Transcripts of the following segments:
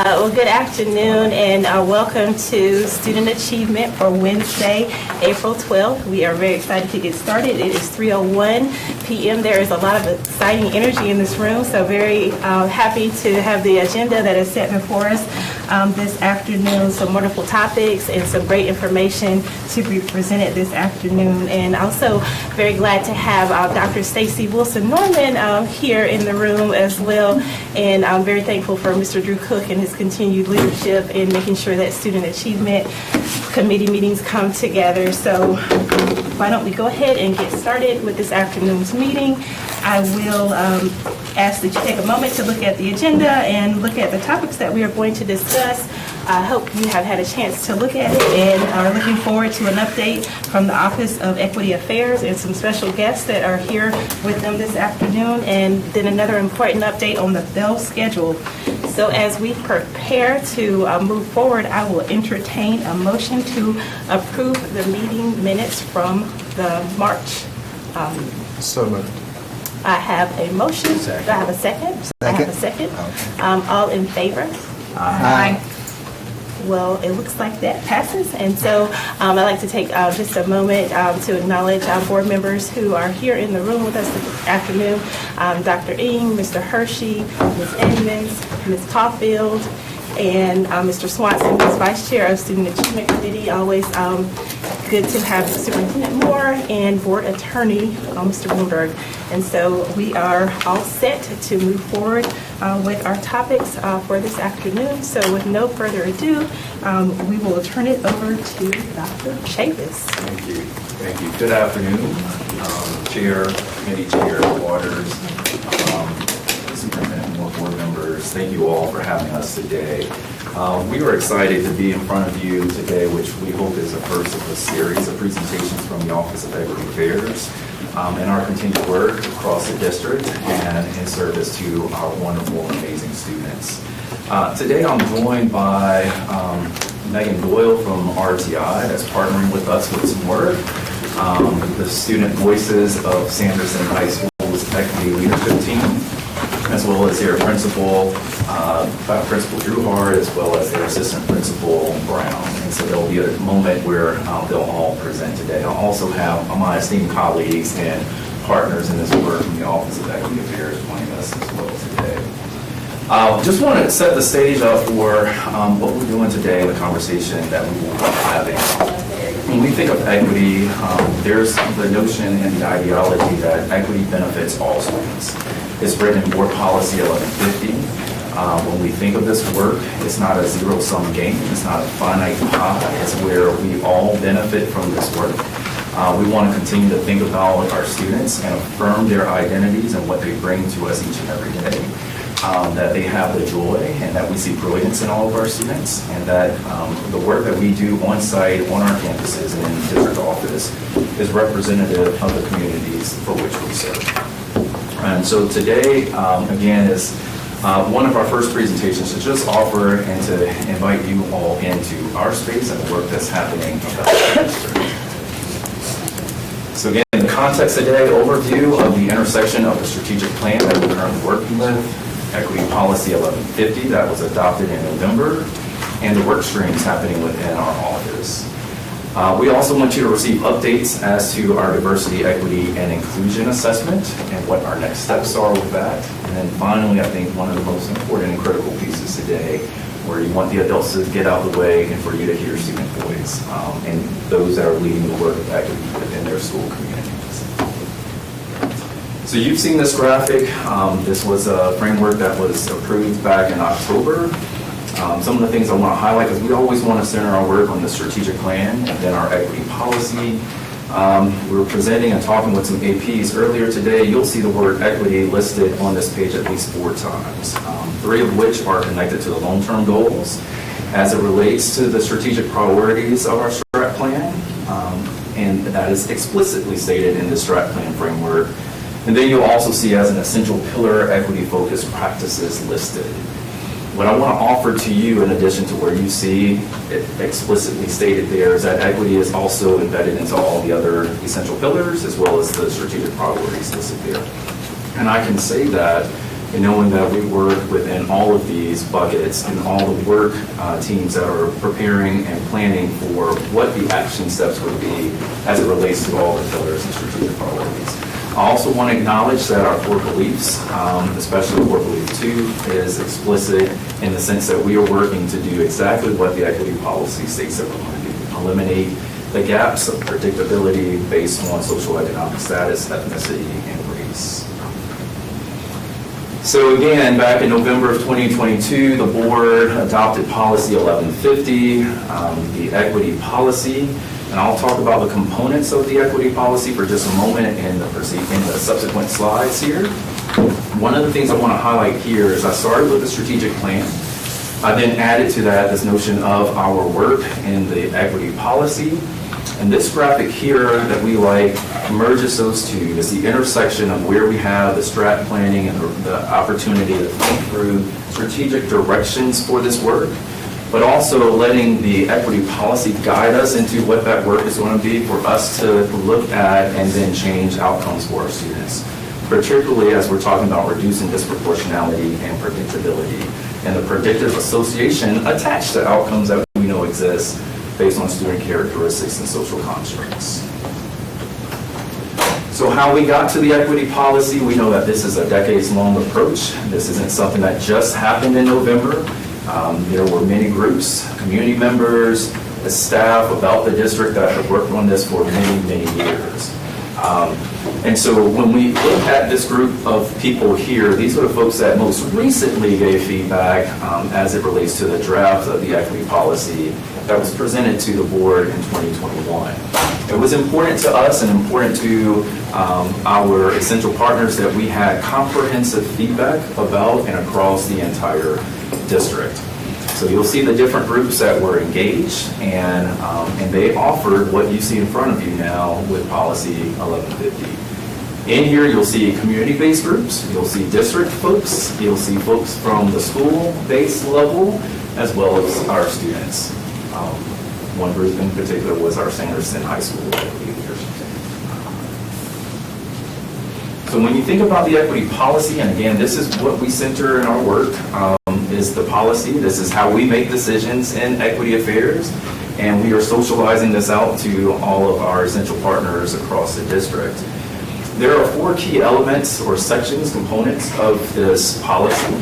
Well, good afternoon and welcome to Student Achievement for Wednesday, April 12th. We are very excited to get started. It is 3:01 p.m. There is a lot of exciting energy in this room, so very happy to have the agenda that is set before us this afternoon. Some wonderful topics and some great information to be presented this afternoon. And also very glad to have Dr. Stacy Wilson-Norman here in the room as well. And I'm very thankful for Mr. Drew Cook and his continued leadership in making sure that student achievement committee meetings come together. So why don't we go ahead and get started with this afternoon's meeting. I will ask that you take a moment to look at the agenda and look at the topics that we are going to discuss. I hope you have had a chance to look at it and are looking forward to an update from the Office of Equity Affairs and some special guests that are here with them this afternoon, and then another important update on the Bell schedule. So as we prepare to move forward, I will entertain a motion to approve the meeting minutes from the March. So moved. I have a motion. Second. Do I have a second? I have a second. Okay. All in favor? Aye. Well, it looks like that passes. And so I'd like to take just a moment to acknowledge our board members who are here in the room with us this afternoon. Dr. Ng, Mr. Hershey, Ms. Edmonds, Ms. Caulfield, and Mr. Swanson, who's Vice Chair of Student Achievement Committee. Always good to have Superintendent Moore and Board Attorney, Mr. Bloomberg. And so we are all set to move forward with our topics for this afternoon. So with no further ado, we will turn it over to Dr. Chavis. Thank you. Thank you. Good afternoon, Chair, Committee Chair Waters, Superintendent Moore, board members. Thank you all for having us today. We are excited to be in front of you today, which we hope is the first of a series of presentations from the Office of Equity Affairs and our continued work across the district and in service to our wonderful and amazing students. Today I'm joined by Megan Doyle from RTI that's partnering with us with some work. The Student Voices of Sanderson High School's Equity Leadership Team, as well as their principal, Principal Drew Hart, as well as their assistant principal, Brown. And so there'll be a moment where they'll all present today. I'll also have my esteemed colleagues and partners in this work from the Office of Equity Affairs joining us as well today. Just want to set the stage up for what we're doing today, the conversation that we will be having. When we think of equity, there's the notion and the ideology that equity benefits all students. It's written in Board Policy 1150. When we think of this work, it's not a zero-sum game. It's not a finite pie. It's where we all benefit from this work. We want to continue to think about our students and affirm their identities and what they bring to us each and every day. That they have the joy and that we see brilliance in all of our students, and that the work that we do on site, on our campuses, and in the district office is representative of the communities for which we serve. And so today, again, is one of our first presentations to just offer and to invite you all into our space and the work that's happening about the district. So again, in the context today, overview of the intersection of the strategic plan that we're currently working with, Equity Policy 1150 that was adopted in November, and the work streams happening within our office. We also want you to receive updates as to our diversity, equity, and inclusion assessment and what our next steps are with that. And then finally, I think one of the most important and critical pieces today, where you want the adults to get out of the way and for you to hear student voice and those that are leading the work of equity within their school communities. So you've seen this graphic. This was a framework that was approved back in October. Some of the things I want to highlight is we always want to center our work on the strategic plan and then our equity policy. We were presenting and talking with some APs earlier today. You'll see the word equity listed on this page at least 4 times, 3 of which are connected to the long-term goals as it relates to the strategic priorities of our strat plan. And that is explicitly stated in the strat plan framework. And then you'll also see as an essential pillar equity-focused practices listed. What I want to offer to you, in addition to where you see it explicitly stated there, is that equity is also embedded into all the other essential pillars as well as the strategic priorities listed there. And I can say that and knowing that we work within all of these buckets and all the work teams that are preparing and planning for what the action steps would be as it relates to all the pillars and strategic priorities. I also want to acknowledge that our core beliefs, especially core belief 2, is explicit in the sense that we are working to do exactly what the equity policy states that we're going to do: eliminate the gaps of predictability based on social economic status, ethnicity, and race. So again, back in November of 2022, the board adopted policy 1150, the equity policy. And I'll talk about the components of the equity policy for just a moment in the subsequent slides here. One of the things I want to highlight here is I started with the strategic plan. I then added to that this notion of our work in the equity policy. And this graphic here that we like merges those two. It's the intersection of where we have the strat planning and the opportunity to think through strategic directions for this work, but also letting the equity policy guide us into what that work is going to be for us to look at and then change outcomes for our students, particularly as we're talking about reducing disproportionality and predictability and the predictive association attached to outcomes that we know exist based on student characteristics and social constructs. So how we got to the equity policy, we know that this is a decades-long approach. This isn't something that just happened in November. There were many groups, community members, the staff about the district that have worked on this for many, many years. And so when we look at this group of people here, these are the folks that most recently gave feedback as it relates to the draft of the equity policy that was presented to the board in 2021. It was important to us and important to our essential partners that we had comprehensive feedback about and across the entire district. So you'll see the different groups that were engaged, and they offered what you see in front of you now with policy 1150. In here, you'll see community-based groups, you'll see district folks, you'll see folks from the school-based level, as well as our students. One group in particular was our Sanderson High School equity leaders. So when you think about the equity policy, and again, this is what we center in our work, is the policy. This is how we make decisions in equity affairs, and we are socializing this out to all of our essential partners across the district. There are 4 key elements or sections, components of this policy.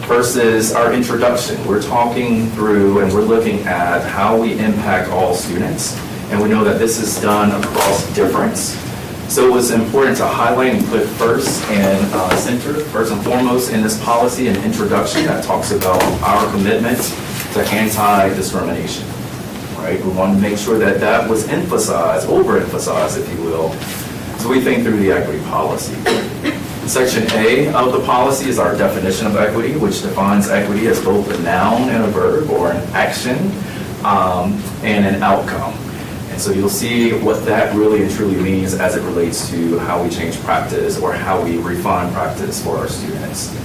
First is our introduction. We're talking through and we're looking at how we impact all students, and we know that this is done across difference. So it was important to highlight and put first and center, first and foremost in this policy, an introduction that talks about our commitment to anti-discrimination, right? We want to make sure that that was emphasized, overemphasized, if you will, so we think through the equity policy. Section A of the policy is our definition of equity, which defines equity as both a noun and a verb, or an action and an outcome. And so you'll see what that really and truly means as it relates to how we change practice or how we refine practice for our students.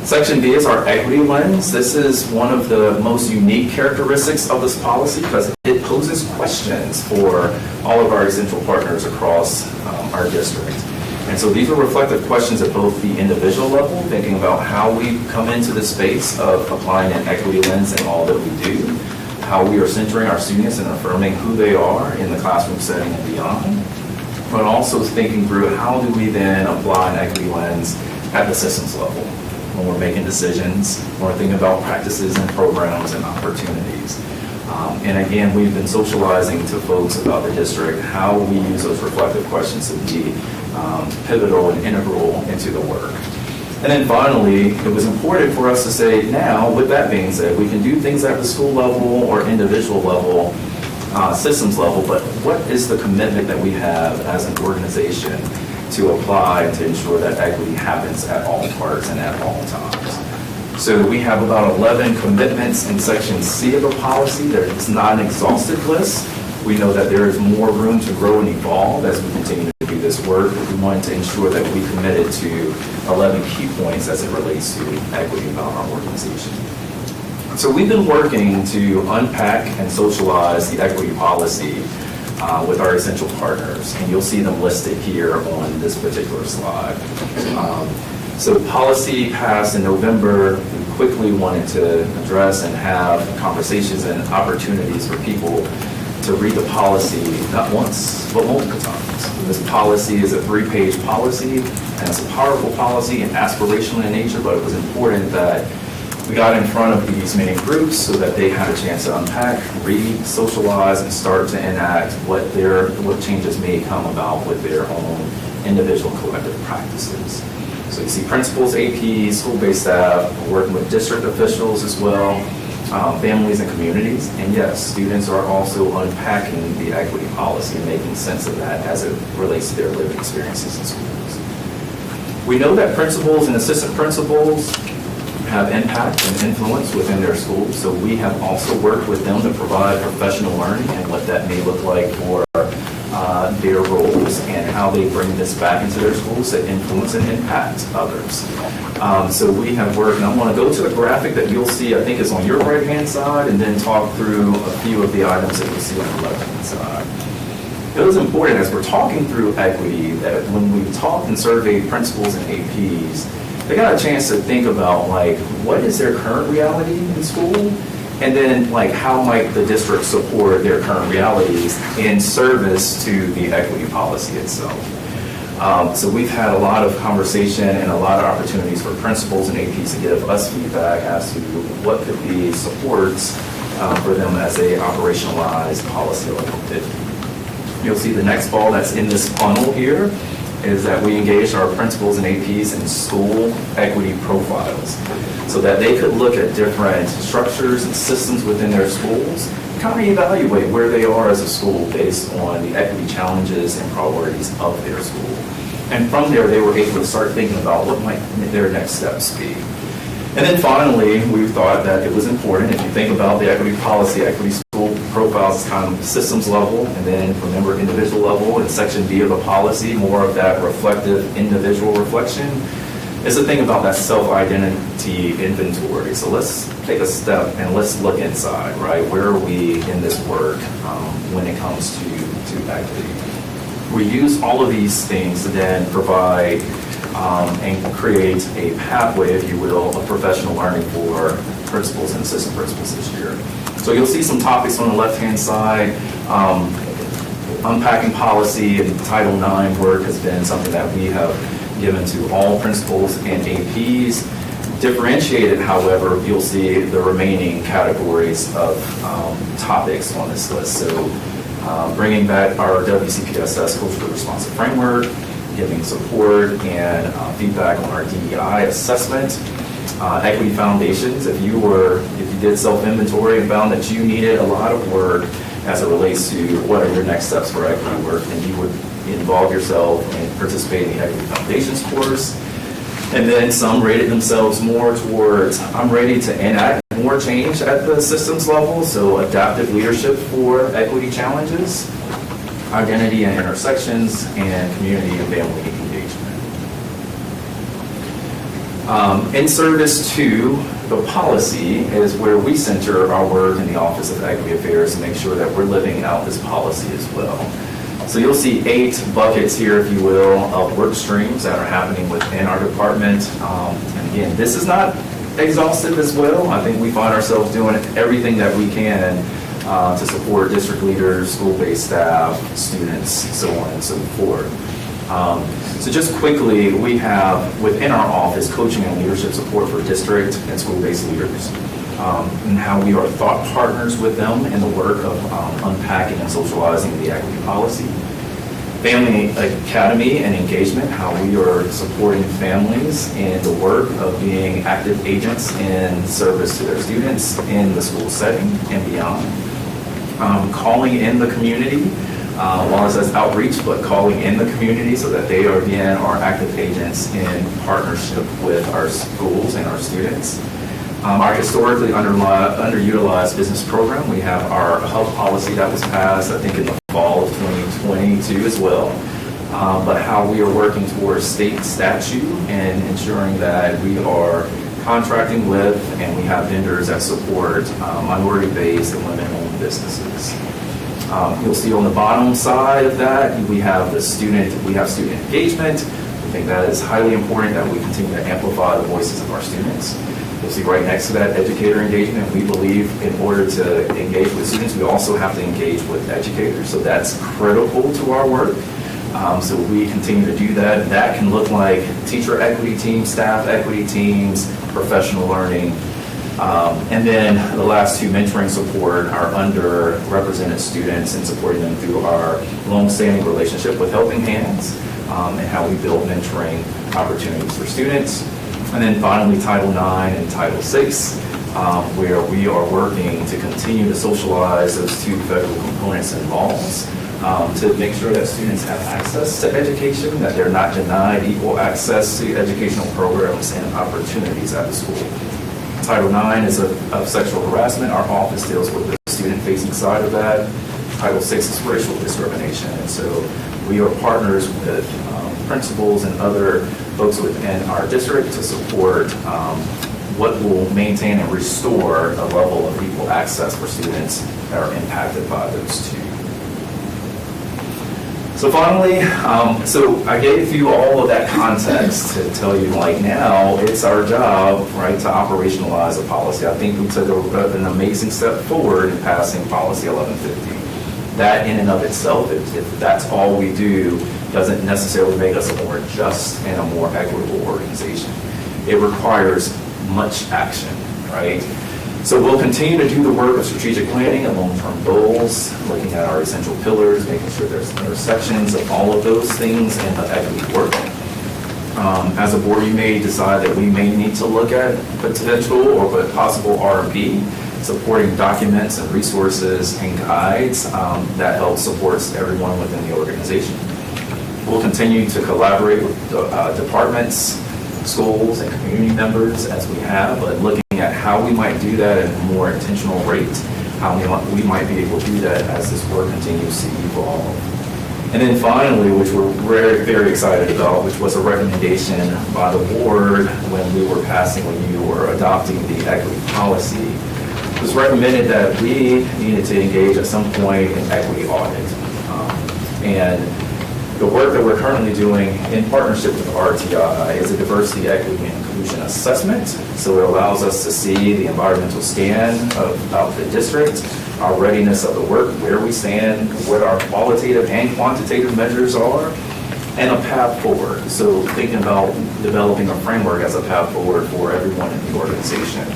Section B is our equity lens. This is one of the most unique characteristics of this policy because it poses questions for all of our essential partners across our district. And so these are reflective questions at both the individual level, thinking about how we come into the space of applying an equity lens in all that we do, how we are centering our students and affirming who they are in the classroom setting and beyond, but also thinking through how do we then apply an equity lens at the systems level when we're making decisions, when we're thinking about practices and programs and opportunities. And again, we've been socializing to folks about the district how we use those reflective questions to be pivotal and integral into the work. And then finally, it was important for us to say, now, with that being said, we can do things at the school level or individual level, systems level, but what is the commitment that we have as an organization to apply to ensure that equity happens at all parts and at all times? So we have about 11 commitments in Section C of the policy. It's not an exhaustive list. We know that there is more room to grow and evolve as we continue to do this work. We wanted to ensure that we committed to 11 key points as it relates to equity about our organization. So we've been working to unpack and socialize the equity policy with our essential partners, and you'll see them listed here on this particular slide. So policy passed in November. We quickly wanted to address and have conversations and opportunities for people to read the policy not once, but multiple times. This policy is a 3-page policy, and it's a powerful policy and aspirational in nature, but it was important that we got in front of these many groups so that they had a chance to unpack, read, socialize, and start to enact what changes may come about with their own individual collective practices. So you see principals, APs, school-based staff, working with district officials as well, families and communities. And yes, students are also unpacking the equity policy and making sense of that as it relates to their lived experiences in schools. We know that principals and assistant principals have impact and influence within their schools, so we have also worked with them to provide professional learning and what that may look like for their roles and how they bring this back into their schools to influence and impact others. So we have worked, and I want to go to the graphic that you'll see, I think is on your right-hand side, and then talk through a few of the items that you'll see on the left-hand side. It was important as we're talking through equity that when we talked and surveyed principals and APs, they got a chance to think about like, what is their current reality in school? And then like, how might the district support their current realities in service to the equity policy itself? So we've had a lot of conversation and a lot of opportunities for principals and APs to give us feedback as to what could be supports for them as they operationalize policy like it. You'll see the next ball that's in this funnel here is that we engaged our principals and APs in school equity profiles so that they could look at different structures and systems within their schools and kind of evaluate where they are as a school based on the equity challenges and priorities of their school. And from there, they were able to start thinking about what might their next steps be. And then finally, we thought that it was important, if you think about the equity policy, equity school profiles is kind of systems level, and then remember individual level, and section B of the policy, more of that reflective individual reflection, is the thing about that self-identity inventory. So let's take a step and let's look inside, right? Where are we in this work when it comes to equity? We use all of these things to then provide and create a pathway, if you will, of professional learning for principals and assistant principals this year. So you'll see some topics on the left-hand side. Unpacking policy and Title IX work has been something that we have given to all principals and APs. Differentiated, however, you'll see the remaining categories of topics on this list. So bringing back our WCPSS culturally responsive framework, giving support and feedback on our DEI assessment, equity foundations. If you did self-inventory and found that you needed a lot of work as it relates to what are your next steps for equity work, then you would involve yourself and participate in the Equity Foundations course. And then some rated themselves more towards, I'm ready to enact more change at the systems level, so adaptive leadership for equity challenges, identity and intersections, and community and family engagement. In service to the policy is where we center our work in the Office of Equity Affairs to make sure that we're living out this policy as well. So you'll see 8 buckets here, if you will, of work streams that are happening within our department. And again, this is not exhaustive as well. I think we find ourselves doing everything that we can to support district leaders, school-based staff, students, so on and so forth. So just quickly, we have within our office coaching and leadership support for district and school-based leaders, and how we are thought partners with them in the work of unpacking and socializing the equity policy. Family Academy and engagement, how we are supporting families in the work of being active agents in service to their students in the school setting and beyond. Calling in the community, while it says outreach, but calling in the community so that they are, again, are active agents in partnership with our schools and our students. Our historically underutilized business program, we have our hub policy that was passed, I think in the fall of 2022 as well, but how we are working towards state statute and ensuring that we are contracting with and we have vendors that support minority-based and women-owned businesses. You'll see on the bottom side of that, we have student engagement, I think that is highly important that we continue to amplify the voices of our students. You'll see right next to that educator engagement, we believe in order to engage with students, we also have to engage with educators. So that's critical to our work. So we continue to do that. And that can look like teacher equity teams, staff equity teams, professional learning. And then the last two, mentoring support our underrepresented students and supporting them through our long-standing relationship with Helping Hands and how we build mentoring opportunities for students. And then finally, Title IX and Title VI, where we are working to continue to socialize those two federal components and laws to make sure that students have access to education, that they're not denied equal access to educational programs and opportunities at the school. Title IX is of sexual harassment. Our office deals with the student-facing side of that. Title VI is racial discrimination. And so we are partners with principals and other folks within our district to support what will maintain and restore a level of equal access for students that are impacted by those two. So finally, so I gave you all of that context to tell you, like, now it's our job, right, to operationalize a policy. I think we took an amazing step forward in passing Policy 1150. That in and of itself, if that's all we do, doesn't necessarily make us a more just and a more equitable organization. It requires much action, right? So we'll continue to do the work of strategic planning and long-term goals, looking at our essential pillars, making sure there's intersections of all of those things in the equity work. As a board, you may decide that we may need to look at potential or possible R&B, supporting documents and resources and guides that help supports everyone within the organization. We'll continue to collaborate with departments, schools, and community members as we have, but looking at how we might do that at a more intentional rate, how we might be able to do that as this work continues to evolve. And then finally, which we're very, very excited about, which was a recommendation by the board when you were adopting the equity policy, it was recommended that we needed to engage at some point in equity audit. And the work that we're currently doing in partnership with RTI is a diversity, equity, and inclusion assessment. So it allows us to see the environmental scan of the district, our readiness of the work, where we stand, what our qualitative and quantitative measures are, and a path forward. So thinking about developing a framework as a path forward for everyone in the organization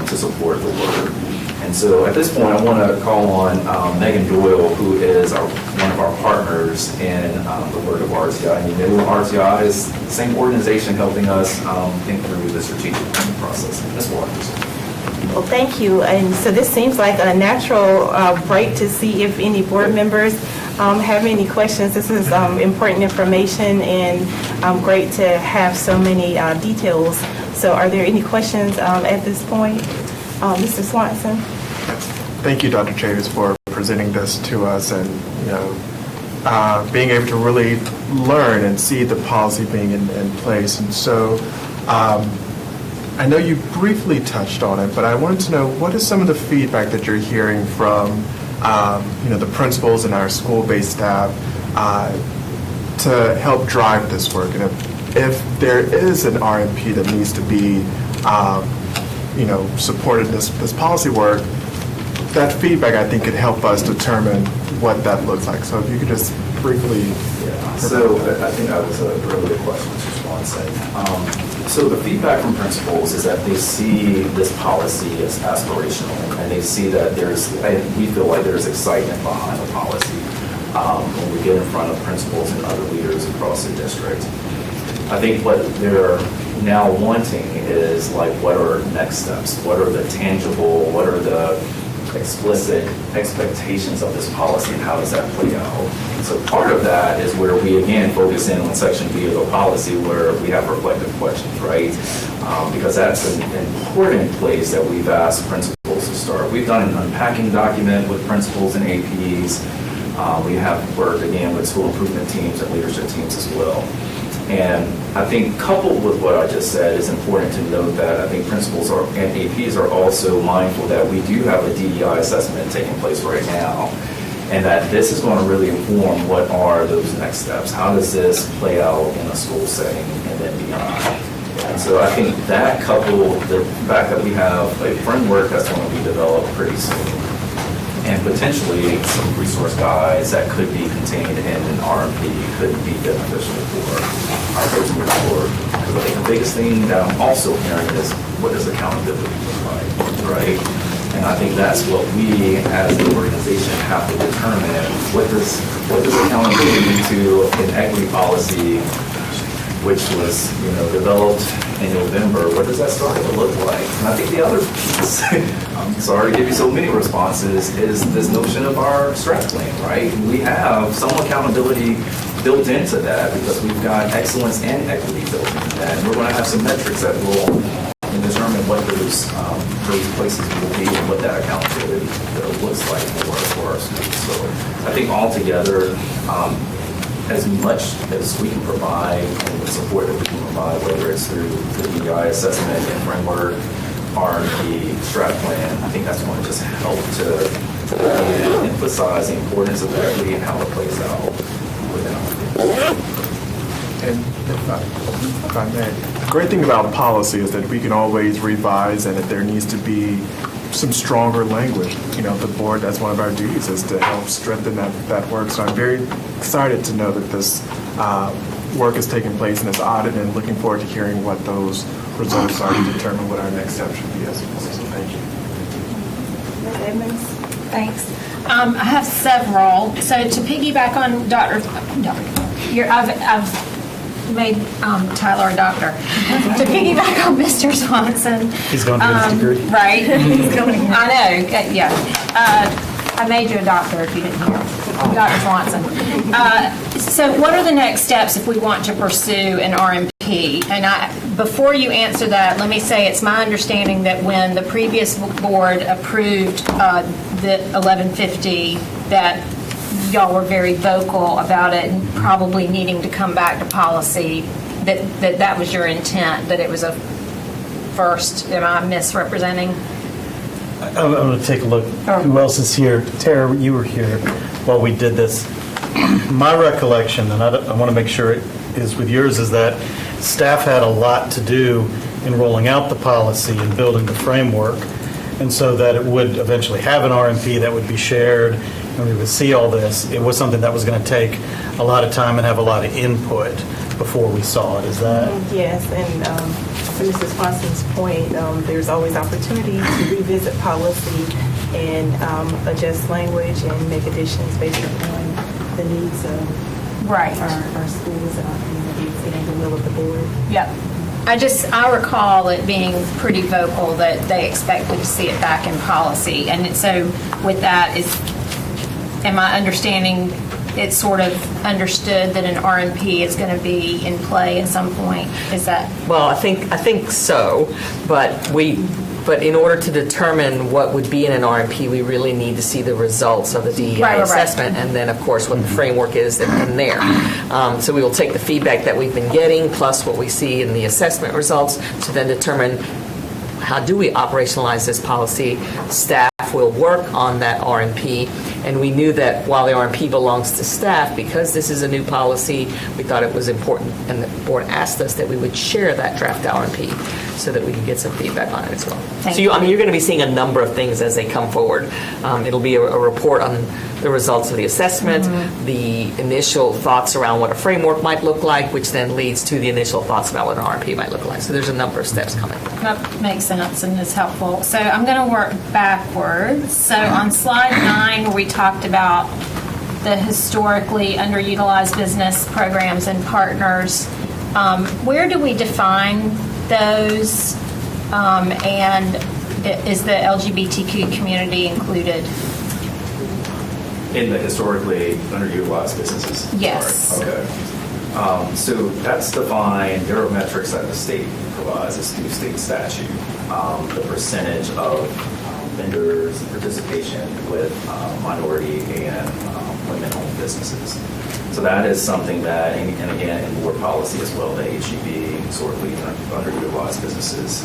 to support the work. And so at this point, I want to call on Megan Doyle, who is one of our partners in the work of RTI. And you know, RTI is the same organization helping us think through the strategic planning process. Ms. Waters. Well, thank you. And so this seems like a natural break to see if any board members have any questions. This is important information and great to have so many details. So are there any questions at this point? Mr. Swanson? Thank you, Dr. Chavis, for presenting this to us and, being able to really learn and see the policy being in place. And so I know you briefly touched on it, but I wanted to know, what is some of the feedback that you're hearing from, the principals and our school-based staff to help drive this work? And if there is an RMP that needs to be supported this policy work, that feedback, I think, could help us determine what that looks like. So if you could just briefly... Yeah, so I think that was a really good question, Mr. Swanson. So the feedback from principals is that they see this policy as aspirational, and they see that we feel like there's excitement behind the policy when we get in front of principals and other leaders across the district. I think what they're now wanting is, like, what are next steps? What are the tangible, what are the explicit expectations of this policy, and how does that play out? So part of that is where we, again, focus in on Section B of the policy, where we have reflective questions, right? Because that's an important place that we've asked principals to start. We've done an unpacking document with principals and APs. We have worked, again, with school improvement teams and leadership teams as well. And I think coupled with what I just said, it's important to note that I think principals and APs are also mindful that we do have a DEI assessment taking place right now. and that this is going to really inform what are those next steps. How does this play out in a school setting and then beyond? And so I think that coupled the fact that we have a framework that's going to be developed pretty soon, and potentially some resource guides that could be contained in an RMP could be beneficial for our folks moving forward. Because I think the biggest thing that I'm also hearing is, what does accountability look like, right? And I think that's what we as an organization have to determine. What does accountability to an equity policy, which was developed in November, what does that start to look like? And I think the other piece, I'm sorry to give you so many responses, is this notion of our strat plan, right? We have some accountability built into that because we've got excellence and equity built into that. And we're going to have some metrics that will determine what those places will be and what that accountability looks like for our schools. So I think altogether, as much as we can provide and the support that we can provide, whether it's through the DEI assessment and framework, R&D, strat plan, I think that's going to just help to emphasize the importance of equity and how it plays out within our schools. And if I may, the great thing about policy is that we can always revise, and if there needs to be some stronger language, the board, that's one of our duties, is to help strengthen that work. So I'm very excited to know that this work is taking place in this audit, and looking forward to hearing what those results are to determine what our next step should be as well. So thank you. Ms. Edmonds? Thanks. I have several. So to piggyback on I've made Tyler a doctor. To piggyback on Mr. Swanson. He's going to get his degree. Right? He's going. I know. Yeah. I made you a doctor if you didn't hear. Dr. Swanson. So what are the next steps if we want to pursue an RMP? And before you answer that, let me say it's my understanding that when the previous board approved the 1150, that y'all were very vocal about it and probably needing to come back to policy, that was your intent, that it was a first. Am I misrepresenting? I'm going to take a look. Who else is here? Tara, you were here while we did this. My recollection, and I want to make sure it is with yours, is that staff had a lot to do in rolling out the policy and building the framework, and so that it would eventually have an RMP that would be shared, and we would see all this. It was something that was going to take a lot of time and have a lot of input before we saw it. Is that? Yes, and to Mr. Swanson's point, there's always opportunity to revisit policy and adjust language and make additions based on the needs of Right. our schools and our communities and the will of the board. Yep. I recall it being pretty vocal that they expected to see it back in policy. And so with that, am I understanding it's sort of understood that an RMP is going to be in play at some point? Is that? Well, I think so, but in order to determine what would be in an RMP, we really need to see the results of the DEI Right. assessment, and then, of course, what the framework is in there. So we will take the feedback that we've been getting, plus what we see in the assessment results, to then determine how do we operationalize this policy. Staff will work on that RMP, and we knew that while the RMP belongs to staff, because this is a new policy, we thought it was important, and the board asked us that we would share that draft RMP so that we could get some feedback on it as well. Thank So you're going to be seeing a number of things as they come forward. It'll be a report on the results of the assessment, the initial thoughts around what a framework might look like, which then leads to the initial thoughts about what an RMP might look like. So there's a number of steps coming. That makes sense and is helpful. So I'm going to work backwards. So on slide 9, where we talked about the historically underutilized business programs and partners, where do we define those? And is the LGBTQ community included? In the historically underutilized businesses? Yes. Sorry. Okay. So that's defined, there are metrics that the state provides, it's through state statute, the percentage of vendors' participation with minority and women-owned businesses. So that is something that, and again, in board policy as well, the HEB, historically underutilized businesses.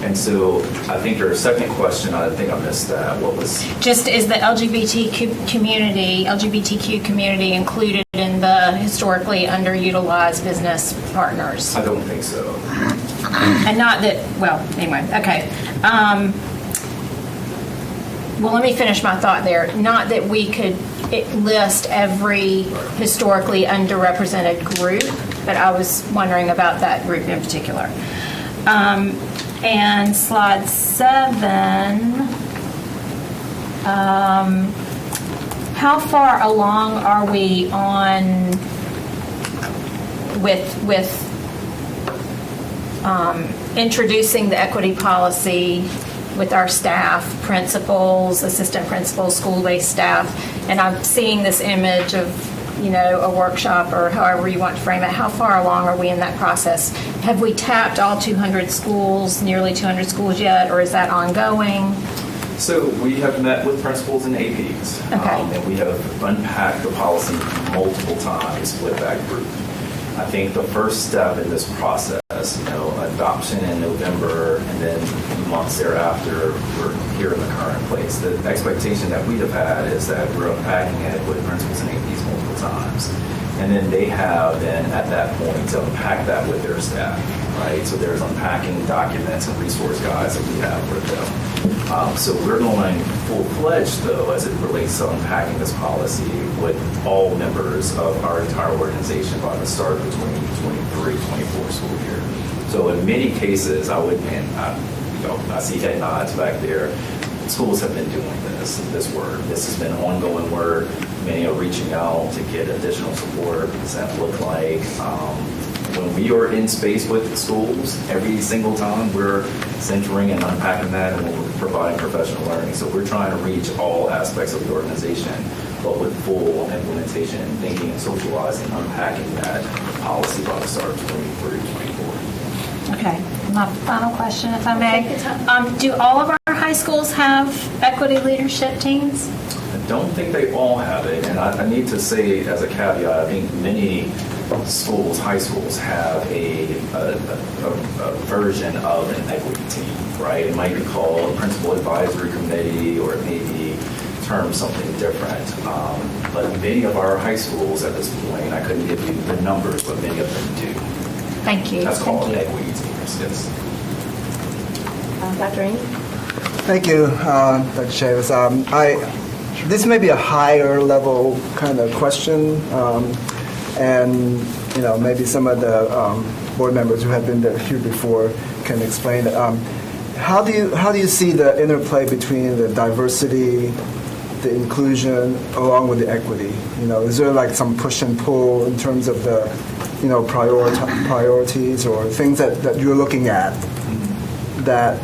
And so I think your second question, I think I missed that. What was? Just is the LGBTQ community included in the historically underutilized business partners? I don't think so. And not that, well, anyway, okay. Well, let me finish my thought there. Not that we could list every historically underrepresented group, but I was wondering about that group in particular. And slide 7, how far along are we on with introducing the equity policy with our staff, principals, assistant principals, school-based staff? And I'm seeing this image of, a workshop or however you want to frame it. How far along are we in that process? Have we tapped all 200 schools, nearly 200 schools yet, or is that ongoing? So we have met with principals and APs. Okay. And we have unpacked the policy multiple times with that group. I think the first step in this process, adoption in November, and then a few months thereafter, we're here in the current place. The expectation that we have had is that we're unpacking it with principals and APs multiple times. And then they have then, at that point, to unpack that with their staff, right? So there's unpacking documents and resource guides that we have for them. So we're going full-fledged, though, as it relates to unpacking this policy with all members of our entire organization by the start of the 2023-24 school year. So in many cases, I see head nods back there. Schools have been doing this work. This has been ongoing work. Many are reaching out to get additional support. What does that look like? When we are in space with the schools, every single time we're centering and unpacking that, and we're providing professional learning. So we're trying to reach all aspects of the organization, but with full implementation and thinking and socializing, unpacking that policy by the start of 23-24. Okay, my final question, if I may. Do all of our high schools have equity leadership teams? I don't think they all have it, and I need to say as a caveat, I think many schools, high schools, have a version of an equity team, right? It might be called a principal advisory committee, or it may be termed something different. But many of our high schools at this point, I couldn't give you the numbers, but many of them do. Thank you. That's called equity teams, yes. Dr. Amy? Thank you, Dr. Chavis. This may be a higher level kind of question, and maybe some of the board members who have been here before can explain it. How do you see the interplay between the diversity, the inclusion, along with the equity? Is there like some push and pull in terms of the priorities or things that you're looking at that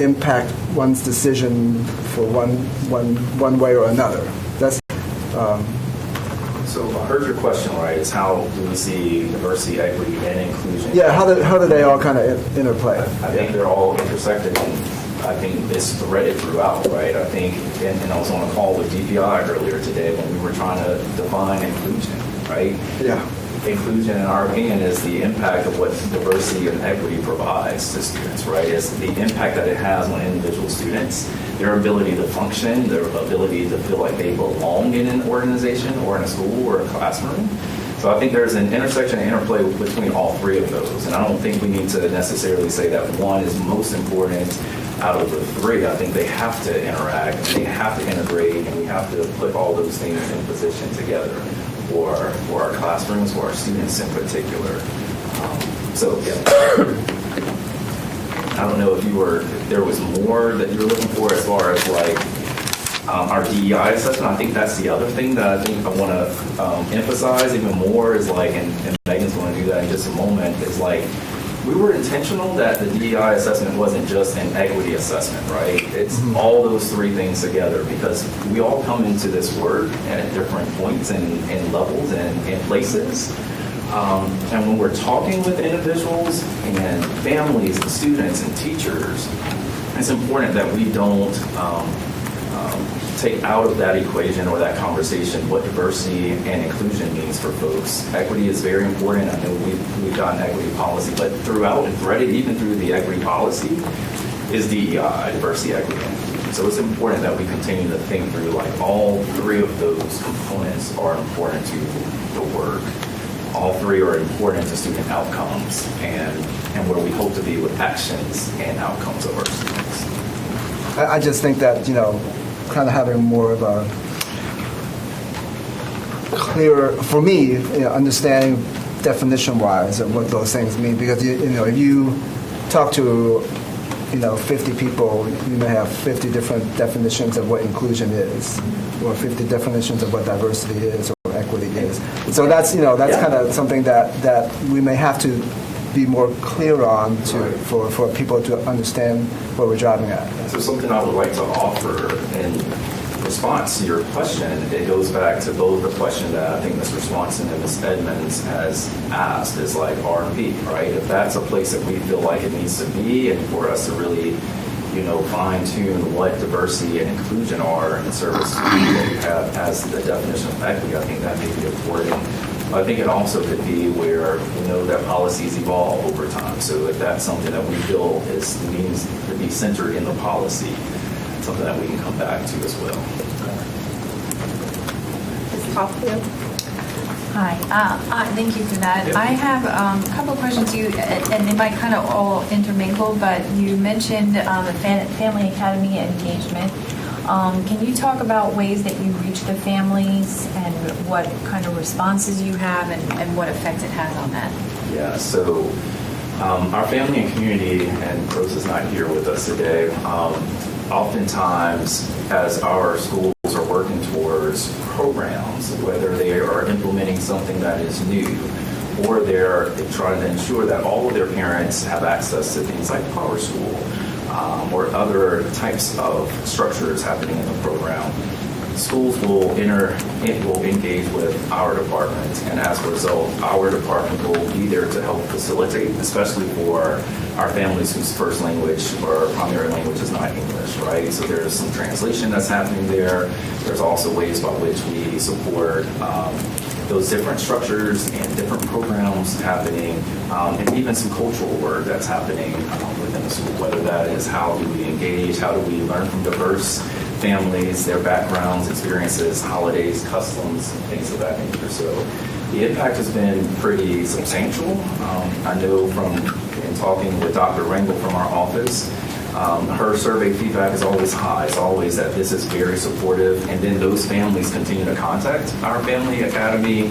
impact one's decision for one way or another? That's So I heard your question right. Is how do we see diversity, equity, and inclusion? yeah. How do they all kind of interplay? I think they're all intersected, and I think it's threaded throughout, right? I think, and I was on a call with DPI earlier today when we were trying to define inclusion, right? Yeah. Inclusion, in our opinion, is the impact of what diversity and equity provides to students, right? It's the impact that it has on individual students, their ability to function, their ability to feel like they belong in an organization or in a school or a classroom. So I think there's an intersection and interplay between all three of those. And I don't think we need to necessarily say that one is most important out of the three. I think they have to interact, they have to integrate, and we have to put all those things in position together for our classrooms, for our students in particular. I don't know if there was more that you were looking for as far as like our DEI assessment. I think that's the other thing that I think I want to emphasize even more is like, and Megan's going to do that in just a moment, is like, we were intentional that the DEI assessment wasn't just an equity assessment, right? It's all those three things together, because we all come into this work at different points and levels and places. And when we're talking with individuals and families and students and teachers, it's important that we don't take out of that equation or that conversation what diversity and inclusion means for folks. Equity is very important. I know we've got an equity policy, but throughout and threaded even through the equity policy is DEI, diversity, equity, and inclusion. So it's important that we continue to think through, like, all three of those components are important to the work. All three are important to student outcomes and where we hope to be with actions and outcomes of our students. I just think that, kind of having more of a clear, for me, understanding definition-wise of what those things mean, because if you talk to 50 people, you may have 50 different definitions of what inclusion is, or 50 definitions of what diversity is or equity is. So that's kind of something that we may have to be more clear on for people to understand what we're driving at. So something I would like to offer in response to your question, it goes back to both the question that I think Mr. Swanson and Ms. Edmonds has asked, is like R&B, right? If that's a place that we feel like it needs to be, and for us to really, fine tune what diversity and inclusion are in the service that we have as the definition of equity, I think that may be important. I think it also could be where we know that policies evolve over time. So if that's something that we feel needs to be centered in the policy, something that we can come back to as well. Ms. Caulfield? Hi, thank you for that. I have a couple of questions, and they might kind of all intermingle, but you mentioned the Family Academy engagement. Can you talk about ways that you reach the families and what kind of responses you have and what effect it has on that? Yeah, so our family and community, and Rose is not here with us today, oftentimes as our schools are working towards programs, whether they are implementing something that is new or they're trying to ensure that all of their parents have access to things like Power School or other types of structures happening in the program, schools will engage with our department, and as a result, our department will be there to help facilitate, especially for our families whose first language or primary language is not English, right? So there's some translation that's happening there. There's also ways by which we support those different structures and different programs happening, and even some cultural work that's happening within the school, whether that is how do we engage, how do we learn from diverse families, their backgrounds, experiences, holidays, customs, and things of that nature. So the impact has been pretty substantial. I know from talking with Dr. Rangel from our office, her survey feedback is always high. It's always that this is very supportive, and then those families continue to contact our Family Academy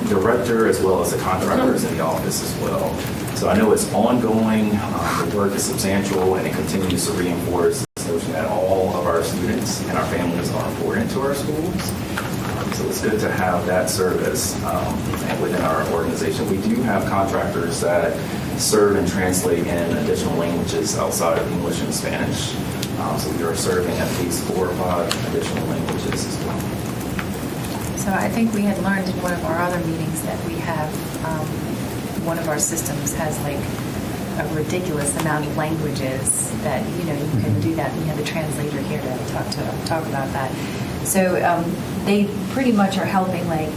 director as well as the contractors in the office as well. So I know it's ongoing, the work is substantial, and it continues to reinforce this notion that all of our students and our families are important to our schools. So it's good to have that service within our organization. We do have contractors that serve and translate in additional languages outside of English and Spanish. So we are serving at least 4 or 5 additional languages as well. So I think we had learned in one of our other meetings that we have, one of our systems has like a ridiculous amount of languages that, you can do that. We have a translator here to talk about that. So they pretty much are helping like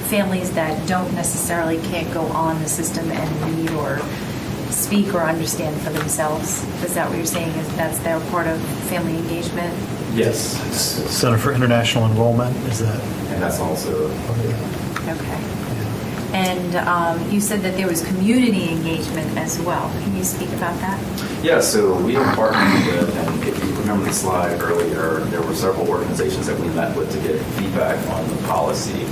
families that don't necessarily can't go on the system and read or speak or understand for themselves. Is that what you're saying? Is that's their part of family engagement? Yes. Center for International Enrollment, is that? And that's also... Okay. And you said that there was community engagement as well. Can you speak about that? Yeah, so we are partnering with, and if you remember the slide earlier, there were several organizations that we met with to get feedback on the policy.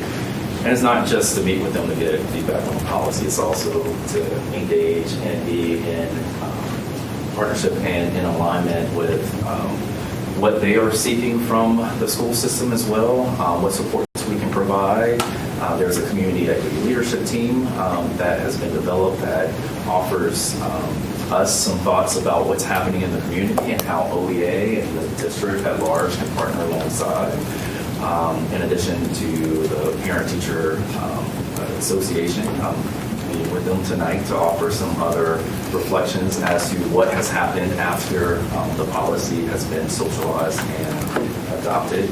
And it's not just to meet with them to get feedback on the policy, it's also to engage and be in partnership and in alignment with what they are seeking from the school system as well, what supports we can provide. There's a community equity leadership team that has been developed that offers us some thoughts about what's happening in the community and how OEA and the district at large can partner alongside. In addition to the Parent-Teacher Association, meeting with them tonight to offer some other reflections as to what has happened after the policy has been socialized and adopted.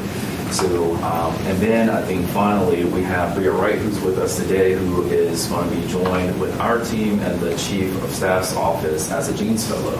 So, and then I think finally we have Bria Wright, who's with us today, who is going to be joined with our team and the Chief of Staff's office as a Jeans Fellow.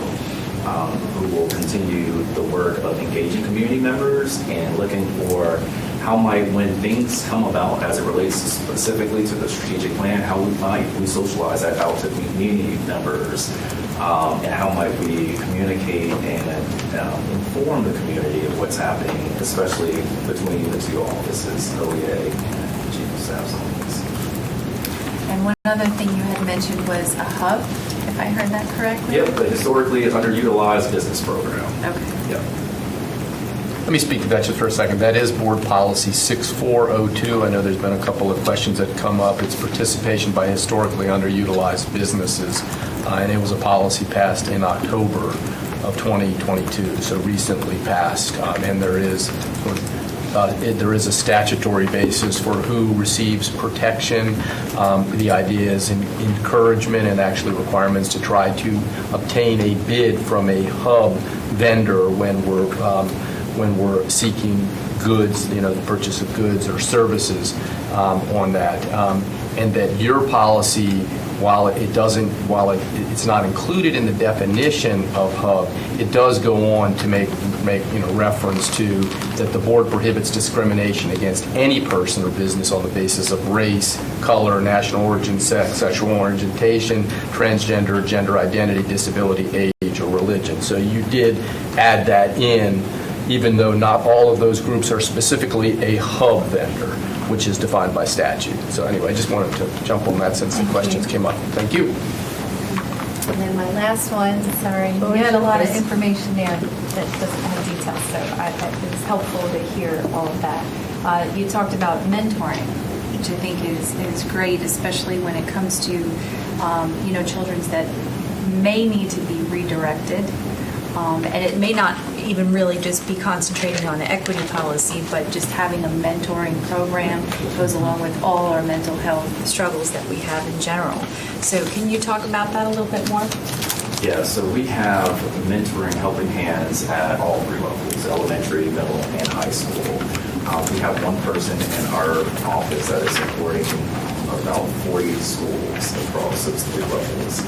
who will continue the work of engaging community members and looking for how might, when things come about as it relates specifically to the strategic plan, how might we socialize that out to community members, and how might we communicate and inform the community of what's happening, especially between the two offices, OEA and Chief of Staff's office. And one other thing you had mentioned was a hub, if I heard that correctly? Yep, the historically underutilized business program. Okay. Yep. Let me speak to that just for a second. That is Board Policy 6402. I know there's been a couple of questions that come up. It's participation by historically underutilized businesses, and it was a policy passed in October of 2022, so recently passed, and there is a statutory basis for who receives protection. The idea is encouragement and actually requirements to try to obtain a bid from a hub vendor when we're seeking goods, the purchase of goods or services on that. And that your policy, while it's not included in the definition of hub, it does go on to make reference to that the board prohibits discrimination against any person or business on the basis of race, color, national origin, sex, sexual orientation, transgender, gender identity, disability, age, or religion. So you did add that in, even though not all of those groups are specifically a hub vendor, which is defined by statute. So anyway, I just wanted to jump on that since the questions came up. Thank you. And then my last one, sorry, you had a lot of information there that doesn't have details, so it was helpful to hear all of that. You talked about mentoring, which I think is great, especially when it comes to, children that may need to be redirected. And it may not even really just be concentrating on the equity policy, but just having a mentoring program goes along with all our mental health struggles that we have in general. So can you talk about that a little bit more? Yeah, so we have mentoring helping hands at all three levels, elementary, middle, and high school. We have one person in our office that is supporting about 40 schools across those three levels.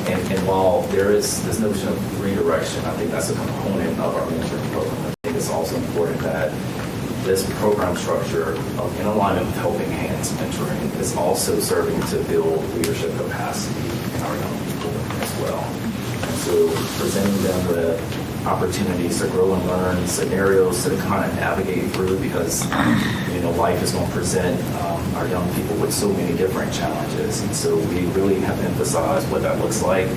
And while there is this notion of redirection, I think that's a component of our mentoring program. I think it's also important that this program structure, in alignment with Helping Hands mentoring, is also serving to build leadership capacity in our young people as well. And so presenting them with opportunities to grow and learn, scenarios to kind of navigate through, because life is going to present our young people with so many different challenges. And so we really have emphasized what that looks like,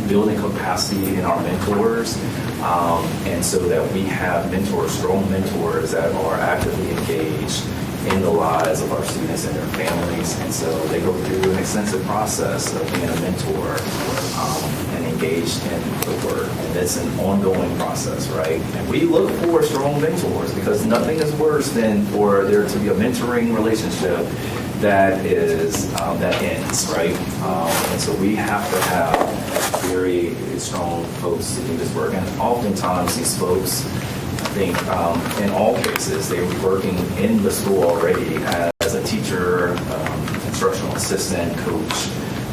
building capacity in our mentors, and so that we have mentors, strong mentors that are actively engaged in the lives of our students and their families. And so they go through an extensive process of being a mentor and engaged in the work. And it's an ongoing process, right? And we look for strong mentors, because nothing is worse than for there to be a mentoring relationship that ends, right? And so we have to have very strong folks to do this work. And oftentimes these folks, I think in all cases, they were working in the school already as a teacher, instructional assistant, coach.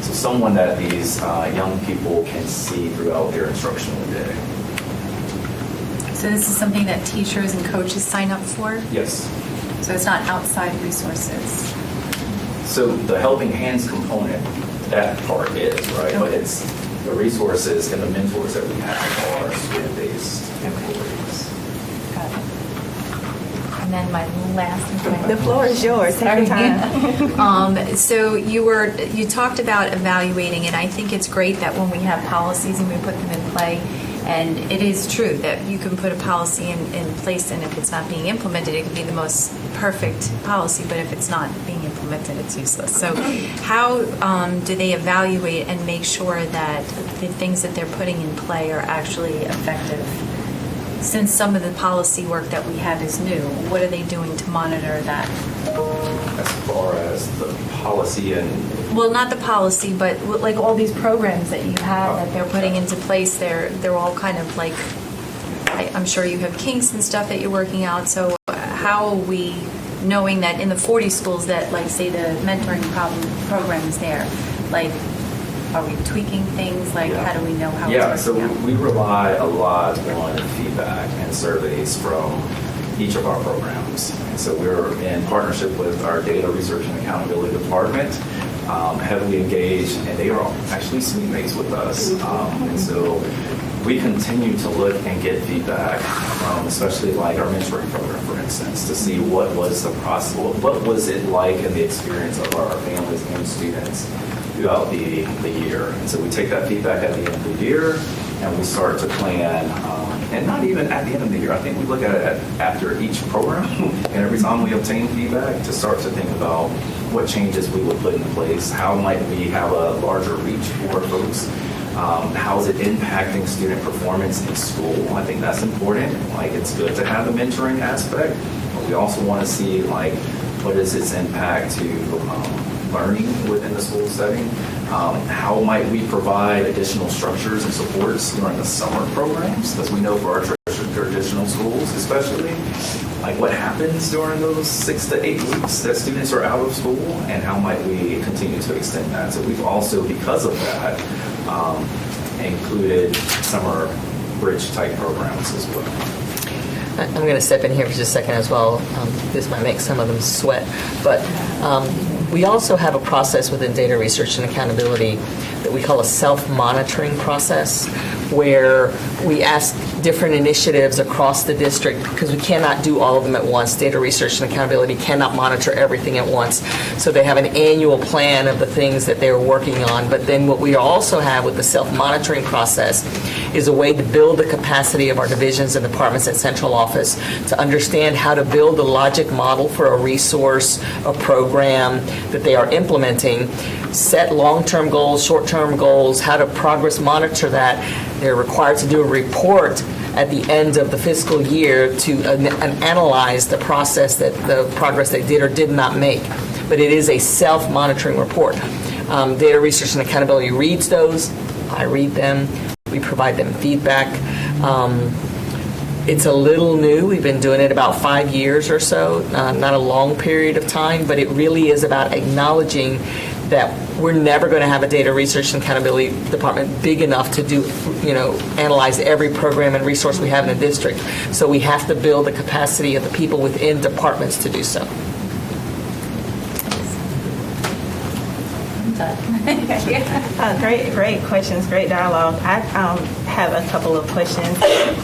So someone that these young people can see throughout their instructional day. So this is something that teachers and coaches sign up for? Yes. So it's not outside resources? So the Helping Hands component, that part is, right? But it's the resources and the mentors that we have are student-based employees. Got it. And then my last. The floor is yours. Take your time. So you talked about evaluating, and I think it's great that when we have policies and we put them in play, and it is true that you can put a policy in place, and if it's not being implemented, it could be the most perfect policy, but if it's not being implemented, it's useless. So how do they evaluate and make sure that the things that they're putting in play are actually effective? Since some of the policy work that we have is new, what are they doing to monitor that? As far as the policy and... Well, not the policy, but like all these programs that you have that they're putting into place, they're all kind of like, I'm sure you have kinks and stuff that you're working out. So how are we knowing that in the 40 schools that, like, say the mentoring program is there, like, are we tweaking things? Like, Yeah. how do we know how Yeah, it's so working out? we rely a lot on feedback and surveys from each of our programs. And so we're in partnership with our Data Research and Accountability Department, heavily engaged, and they are actually suite mates with us. And so we continue to look and get feedback from, especially like our mentoring program, for instance, to see what was the process, what was it like in the experience of our families and students throughout the year. And so we take that feedback at the end of the year, and we start to plan, and not even at the end of the year. I think we look at it after each program, and every time we obtain feedback, to start to think about what changes we would put in place, how might we have a larger reach for folks, how is it impacting student performance in school. I think that's important. Like, it's good to have the mentoring aspect, but we also want to see, like, what is its impact to learning within the school setting? How might we provide additional structures and supports during the summer programs? Because we know for our traditional schools especially, like, what happens during those 6 to 8 weeks that students are out of school, and how might we continue to extend that? So we've also, because of that, included summer bridge type programs as well. I'm going to step in here for just a second as well. This might make some of them sweat, but we also have a process within Data Research and Accountability that we call a self-monitoring process, where we ask different initiatives across the district, because we cannot do all of them at once. Data Research and Accountability cannot monitor everything at once. So they have an annual plan of the things that they're working on. But then what we also have with the self-monitoring process is a way to build the capacity of our divisions and departments at central office to understand how to build a logic model for a resource, a program that they are implementing, set long-term goals, short-term goals, how to progress monitor that. They're required to do a report at the end of the fiscal year to analyze the process, that the progress they did or did not make. But it is a self-monitoring report. Data Research and Accountability reads those. I read them. We provide them feedback. It's a little new. We've been doing it about 5 years or so, not a long period of time, but it really is about acknowledging that we're never going to have a Data Research and Accountability Department big enough to do, analyze every program and resource we have in the district. So we have to build the capacity of the people within departments to do so. Great questions, great dialogue. I have a couple of questions.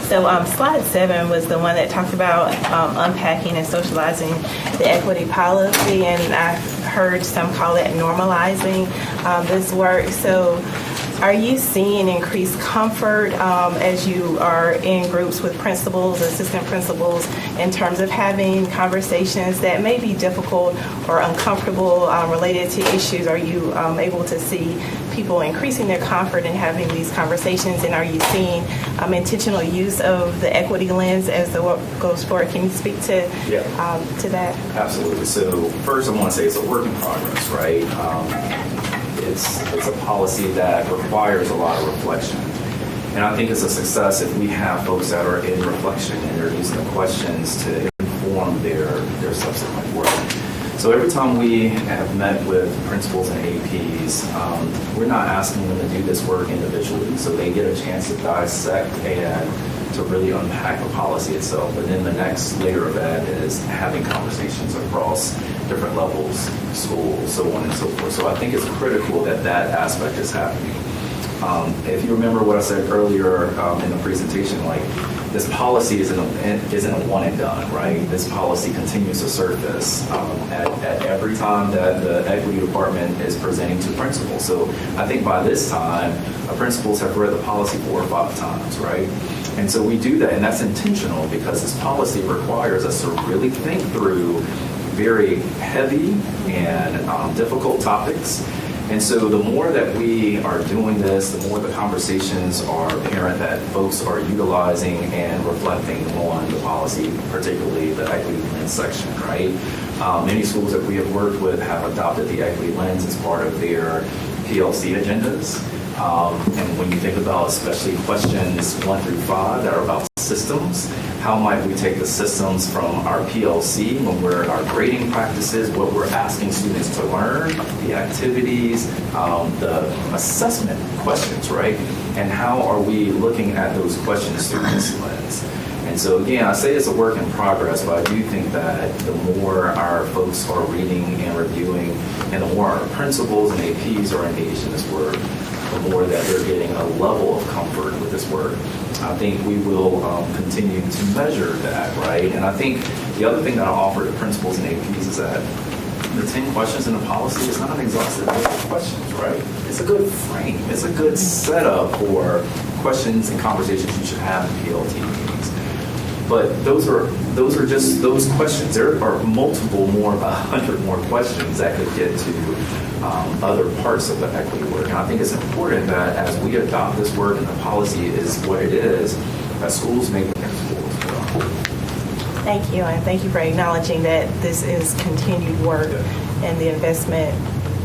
So slide 7 was the one that talked about unpacking and socializing the equity policy, and I heard some call it normalizing this work. So are you seeing increased comfort as you are in groups with principals, assistant principals, in terms of having conversations that may be difficult or uncomfortable related to issues? Are you able to see people increasing their comfort in having these conversations? And are you seeing intentional use of the equity lens as the work goes forward? Can you speak to that? Absolutely. So first, I want to say it's a work in progress, right? It's a policy that requires a lot of reflection. And I think it's a success if we have folks that are in reflection and they're using the questions to inform their subsequent work. So every time we have met with principals and APs, we're not asking them to do this work individually, so they get a chance to dissect and to really unpack the policy itself. And then the next layer of that is having conversations across different levels, schools, so on and so forth. So I think it's critical that that aspect is happening. If you remember what I said earlier in the presentation, like, this policy isn't a one and done, right? This policy continues to surface at every time that the equity department is presenting to principals. So I think by this time, principals have read the policy 4 or 5 times, right? And so we do that, and that's intentional because this policy requires us to really think through very heavy and difficult topics. And so the more that we are doing this, the more the conversations are apparent that folks are utilizing and reflecting on the policy, particularly the equity lens section, right? Many schools that we have worked with have adopted the equity lens as part of their PLC agendas. And when you think about especially questions 1 through 5 that are about systems, how might we take the systems from our PLC when we're our grading practices, what we're asking students to learn, the activities, the assessment questions, right? And how are we looking at those questions through this lens? And so again, I say it's a work in progress, but I do think that the more our folks are reading and reviewing, and the more our principals and APs are engaged in this work, the more that they're getting a level of comfort with this work. I think we will continue to measure that, right? And I think the other thing that I'll offer to principals and APs is that the 10 questions in the policy is not an exhaustive list of questions, right? It's a good frame. It's a good setup for questions and conversations you should have in PLT meetings. But those are just those questions. There are multiple more, about 100 more questions that could get to other parts of the equity work. And I think it's important that as we adopt this work and the policy is what it is, that schools make it school as well. Thank you, and thank you for acknowledging that this is continued work and the investment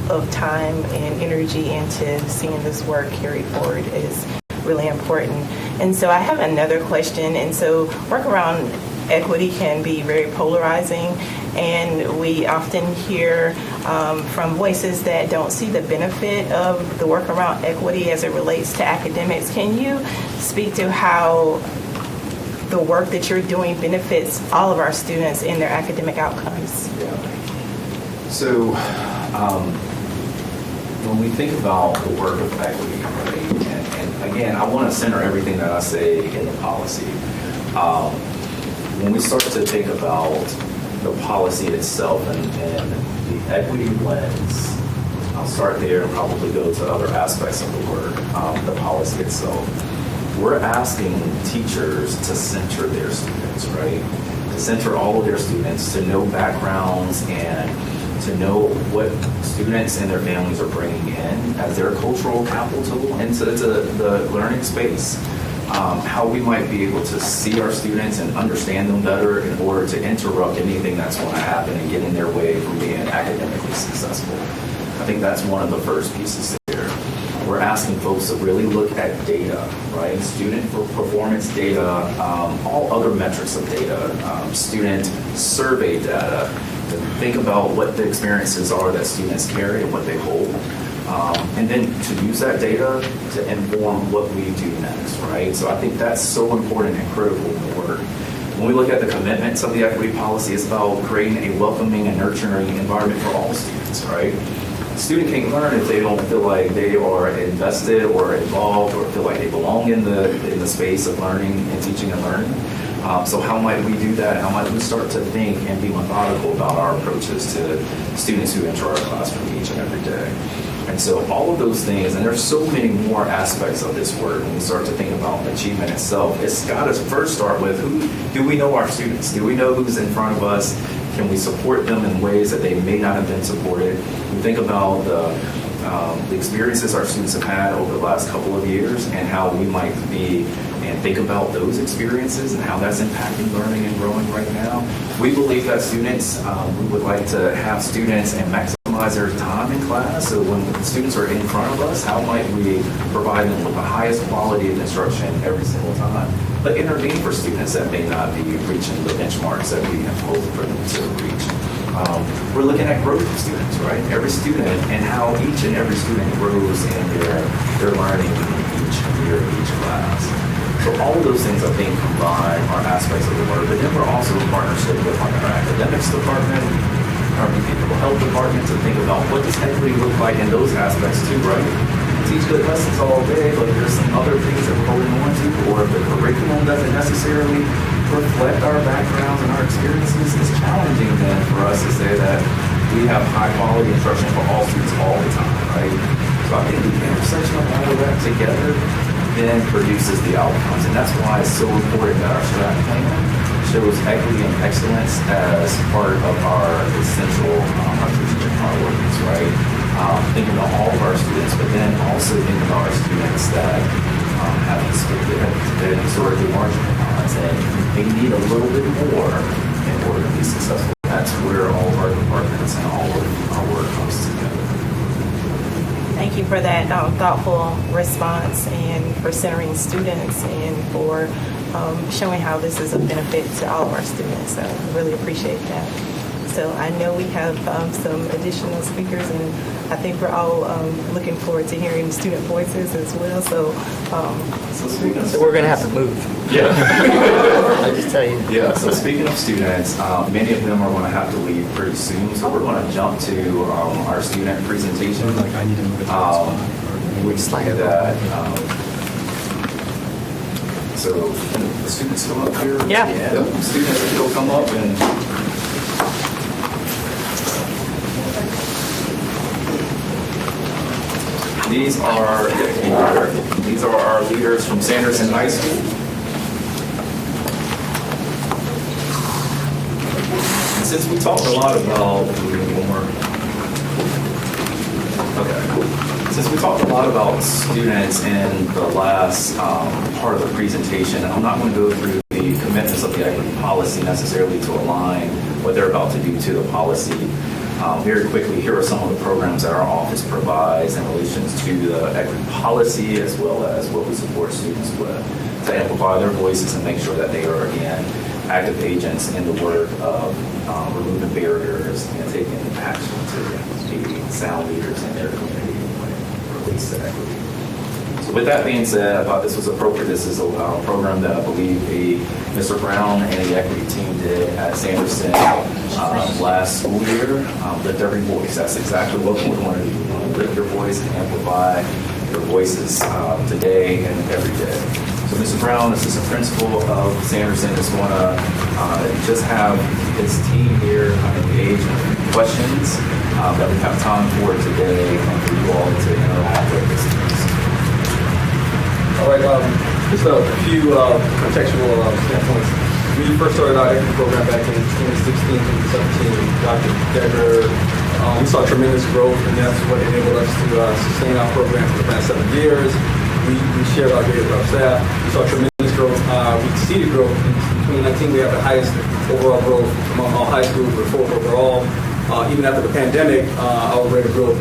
of time and energy into seeing this work carried forward is really important. And so I have another question. And so work around equity can be very polarizing, and we often hear from voices that don't see the benefit of the work around equity as it relates to academics. Can you speak to how the work that you're doing benefits all of our students in their academic outcomes? Yeah. So when we think about the work of equity, right, and again, I want to center everything that I say in the policy. When we start to think about the policy itself and the equity lens, I'll start there and probably go to other aspects of the work, the policy itself. We're asking teachers to center their students, right? To center all of their students, to know backgrounds and to know what students and their families are bringing in as their cultural capital into the learning space. How we might be able to see our students and understand them better in order to interrupt anything that's going to happen and get in their way from being academically successful. I think that's one of the first pieces there. We're asking folks to really look at data, right? Student performance data, all other metrics of data, student survey data, to think about what the experiences are that students carry and what they hold. And then to use that data to inform what we do next, right? So I think that's so important and critical in the work. When we look at the commitments of the equity policy, it's about creating a welcoming and nurturing environment for all students, right? A student can't learn if they don't feel like they are invested or involved or feel like they belong in the space of learning and teaching and learning. So how might we do that? How might we start to think and be methodical about our approaches to students who enter our classroom each and every day? And so all of those things, and there's so many more aspects of this work when we start to think about achievement itself. It's got to first start with do we know our students? Do we know who's in front of us? Can we support them in ways that they may not have been supported? We think about the experiences our students have had over the last couple of years and how we might be and think about those experiences and how that's impacting learning and growing right now. We believe that students, we would like to have students and maximize their time in class. So when students are in front of us, how might we provide them with the highest quality of instruction every single time? But intervene for students that may not be reaching the benchmarks that we have hoped for them to reach. We're looking at growth of students, right? Every student and how each and every student grows in their learning each year, each class. So all of those things, I think, combine our aspects of the work. But then we're also in partnership with our academics department, our behavioral health department to think about what does equity look like in those aspects too, right? Teach good lessons all day, but there's some other things that we're holding on to, or if the curriculum doesn't necessarily reflect our backgrounds and our experiences, it's challenging then for us to say that we have high quality instruction for all students all the time, right? So I think the intersection of all of that together then produces the outcomes. And that's why it's so important that our strat plan shows equity and excellence as part of our essential, our strategic priorities, right? Thinking about all of our students, but then also thinking about our students that have been historically marginalized and they need a little bit more in order to be successful. That's where all of our departments and all of our work comes together. Thank you. you for that thoughtful response and for centering students and for showing how this is a benefit to all of our students. So I really appreciate that. So I know we have some additional speakers, and I think we're all looking forward to hearing student voices as well. So, So we're going to have to move. Yeah. I just tell you. Yeah, so speaking of students, many of them are going to have to leave pretty soon, so we're going to jump to our student presentation. I need to move it. We slide that. So can the students come up here? Yeah. The students will come up and. These are our leaders from Sanderson High School. And since we talked a lot about Since we talked a lot about students in the last part of the presentation, I'm not going to go through the commitments of the equity policy necessarily to align what they're about to do to the policy. Very quickly, here are some of the programs that our office provides in relation to the equity policy, as well as what we support students with to amplify their voices and make sure that they are, again, active agents in the work of removing barriers and taking action to be sound leaders in their community when it relates to equity. So with that being said, I thought this was appropriate. This is a program that I believe Mr. Brown and the equity team did at Sanderson last school year. Lift every voice. That's exactly what we want to do. We want to lift your voice and amplify your voices today and every day. So Mr. Brown, assistant principal of Sanderson, is going to just have his team here engage in questions that we have time for today and for you all to interact with this. All right, just a few contextual standpoints. We first started our equity program back in 2016, 2017. Dr. Decker, we saw tremendous growth, and that's what enabled us to sustain our program for the past 7 years. We shared our data with our staff. We saw tremendous growth. We exceeded growth. In 2019, we have the highest overall growth among all high schools, with 4th overall. Even after the pandemic, our rate of growth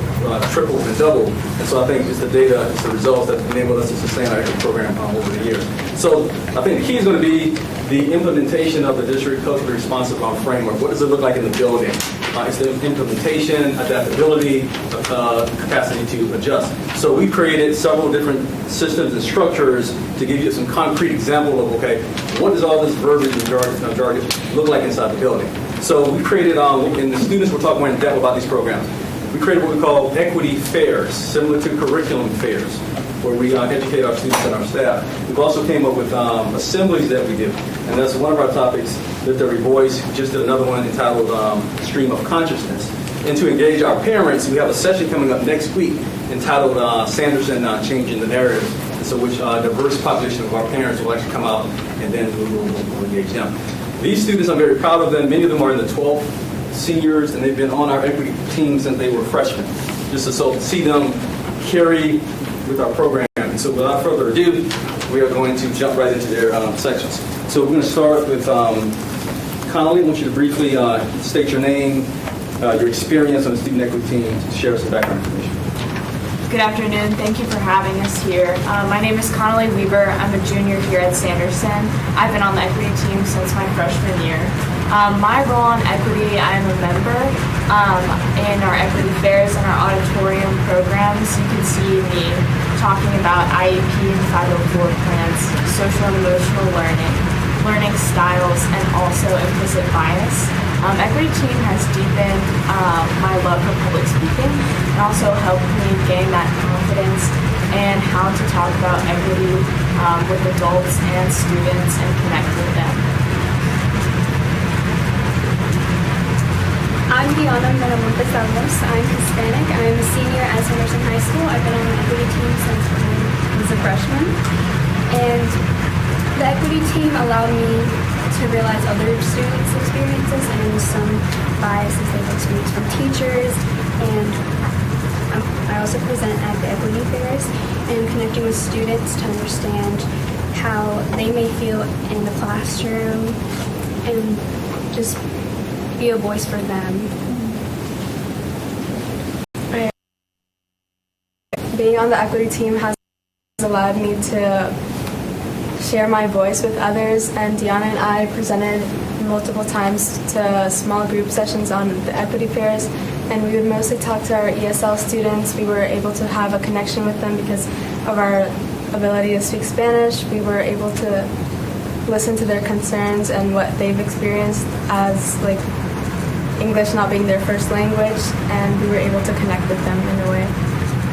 tripled and doubled. And so I think it's the data, it's the results that enabled us to sustain our equity program over the years. So I think the key is going to be the implementation of the district culturally responsive framework. What does it look like in the building? It's the implementation, adaptability, capacity to adjust. So we created several different systems and structures to give you some concrete example of, okay, what does all this verbiage and jargon look like inside the building? So we created, and the students will talk more in depth about these programs. We created what we call equity fairs, similar to curriculum fairs, where we educate our students and our staff. We've also came up with assemblies that we do, and that's one of our topics, Lift Every Voice. We just did another one entitled Stream of Consciousness. And to engage our parents, we have a session coming up next week entitled Sanderson Changing the Narrative, so which a diverse population of our parents will actually come out, and then we'll engage them. These students, I'm very proud of them. Many of them are in the 12th, seniors, and they've been on our equity team since they were freshmen. Just to see them carry with our program. And so without further ado, we are going to jump right into their sections. So we're going to start with Connolly. I want you to briefly state your name, your experience on the student equity team, to share some background information. Good afternoon. Thank you for having us here. My name is Connolly Weaver. I'm a junior here at Sanderson. I've been on the equity team since my freshman year. My role on equity, I'm a member in our equity fairs and our auditorium programs. You can see me talking about IEP and 504 plans, social and emotional learning styles, and also implicit bias. Equity team has deepened my love for public speaking and also helped me gain that confidence and how to talk about equity with adults and students and connect with them. I'm Diana Maramontes-Ramos. I'm Hispanic. I'm a senior at Sanderson High School. I've been on the equity team since I was a freshman. And the equity team allowed me to realize other students' experiences and some biases they've experienced from teachers. And I also present at the equity fairs and connecting with students to understand how they may feel in the classroom and just be a voice for them. being on the equity team has allowed me to share my voice with others, and Deanna and I presented multiple times to small group sessions on the equity fairs, and we would mostly talk to our ESL students. We were able to have a connection with them because of our ability to speak Spanish. We were able to listen to their concerns and what they've experienced as like English not being their first language, and we were able to connect with them in a way.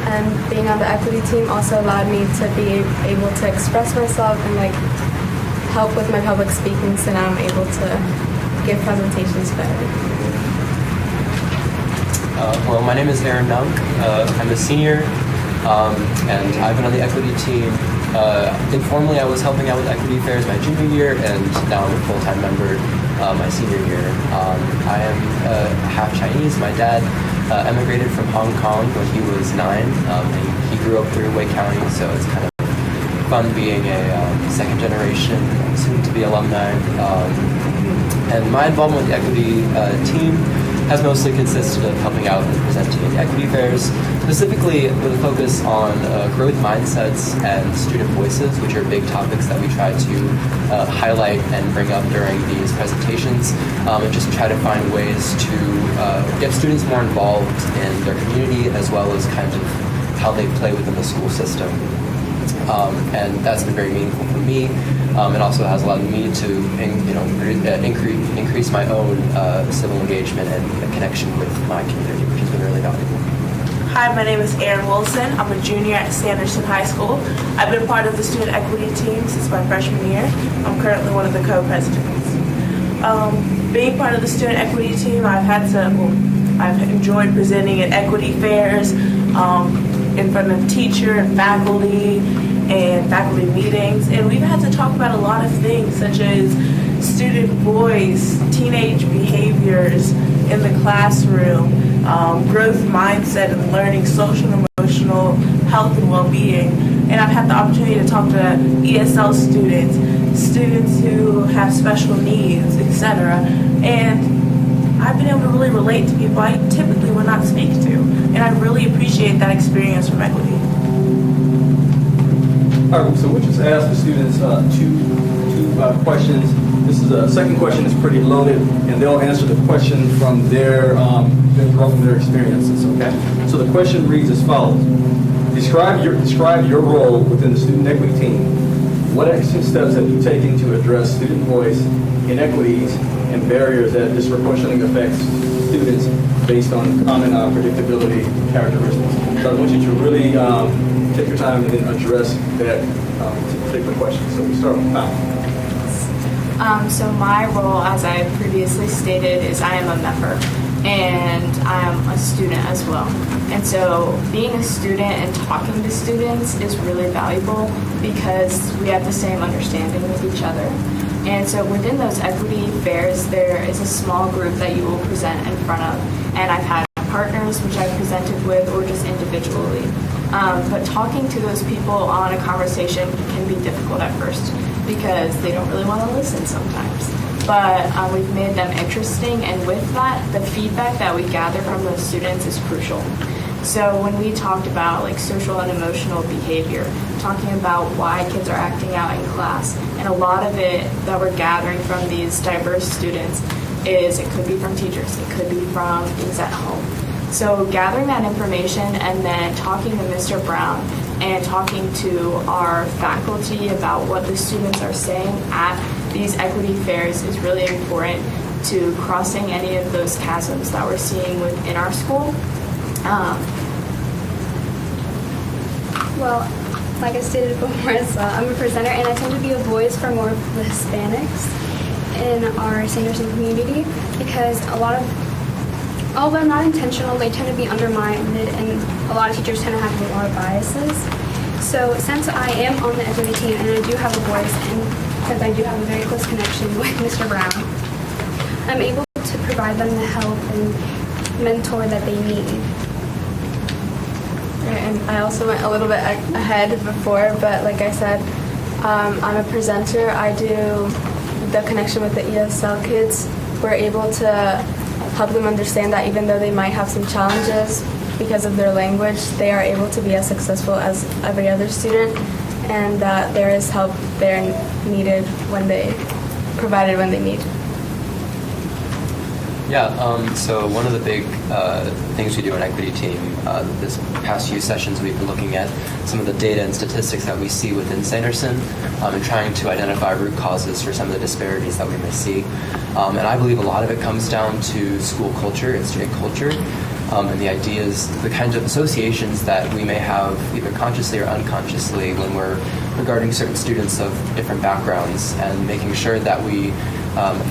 And being on the equity team also allowed me to be able to express myself and like help with my public speaking, so now I'm able to give presentations better. Well, my name is Aaron Nunk. I'm a senior, and I've been on the equity team. Informally, I was helping out with equity fairs my junior year, and now I'm a full-time member my senior year. I am half Chinese. My dad emigrated from Hong Kong when he was 9. He grew up through Wake County, so it's kind of fun being a second generation, soon-to-be alumni. And my involvement with the equity team has mostly consisted of helping out and presenting at equity fairs, specifically with a focus on growth mindsets and student voices, which are big topics that we try to highlight and bring up during these presentations, and just try to find ways to get students more involved in their community as well as kind of how they play within the school system. And that's been very meaningful for me. It also has allowed me to increase my own civil engagement and connection with my community, which has been really valuable. Hi, my name is Erin Wilson. I'm a junior at Sanderson High School. I've been part of the student equity team since my freshman year. I'm currently one of the co-presidents. Being part of the student equity team, I've enjoyed presenting at equity fairs in front of teacher and faculty meetings, and we've had to talk about a lot of things such as student voice, teenage behaviors in the classroom, growth mindset and learning, social and emotional health and well-being. And I've had the opportunity to talk to ESL students who have special needs, etc. And I've been able to really relate to people I typically would not speak to, and I really appreciate that experience from equity. All right, so we just asked the students two questions. This is a second question is pretty loaded, and they'll answer the question from their experiences. Okay. So the question reads as follows: Describe your role within the student equity team. What action steps have you taken to address student voice, inequities, and barriers that disproportionately affect students based on common predictability characteristics? So I want you to really take your time and then address that particular question. So we start with Pam. So my role, as I previously stated, is I am a member and I am a student as well. And so being a student and talking to students is really valuable because we have the same understanding with each other. And so within those equity fairs, there is a small group that you will present in front of. And I've had partners which I've presented with or just individually. But talking to those people on a conversation can be difficult at first because they don't really want to listen sometimes. But we've made them interesting, and with that, the feedback that we gather from those students is crucial. So when we talked about like social and emotional behavior, talking about why kids are acting out in class, and a lot of it that we're gathering from these diverse students is it could be from teachers, it could be from things at home. So gathering that information and then talking to Mr. Brown and talking to our faculty about what the students are saying at these equity fairs is really important to crossing any of those chasms that we're seeing within our school. Well, like I stated before as well, I'm a presenter and I tend to be a voice for more of the Hispanics in our Sanderson community because although not intentional, they tend to be undermined and a lot of teachers tend to have a lot of biases. So since I am on the equity team and I do have a voice and since I do have a very close connection with Mr. Brown, I'm able to provide them the help and mentor that they need. And I also went a little bit ahead before, but like I said, I'm a presenter. I do the connection with the ESL kids. We're able to help them understand that even though they might have some challenges, because of their language, they are able to be as successful as every other student, and that there is help there needed provided when they need. Yeah, so one of the big things we do in Equity Team, this past few sessions we've been looking at some of the data and statistics that we see within Sanderson and trying to identify root causes for some of the disparities that we may see. And I believe a lot of it comes down to school culture and student culture. And the ideas, the kinds of associations that we may have either consciously or unconsciously when we're regarding certain students of different backgrounds, and making sure that we,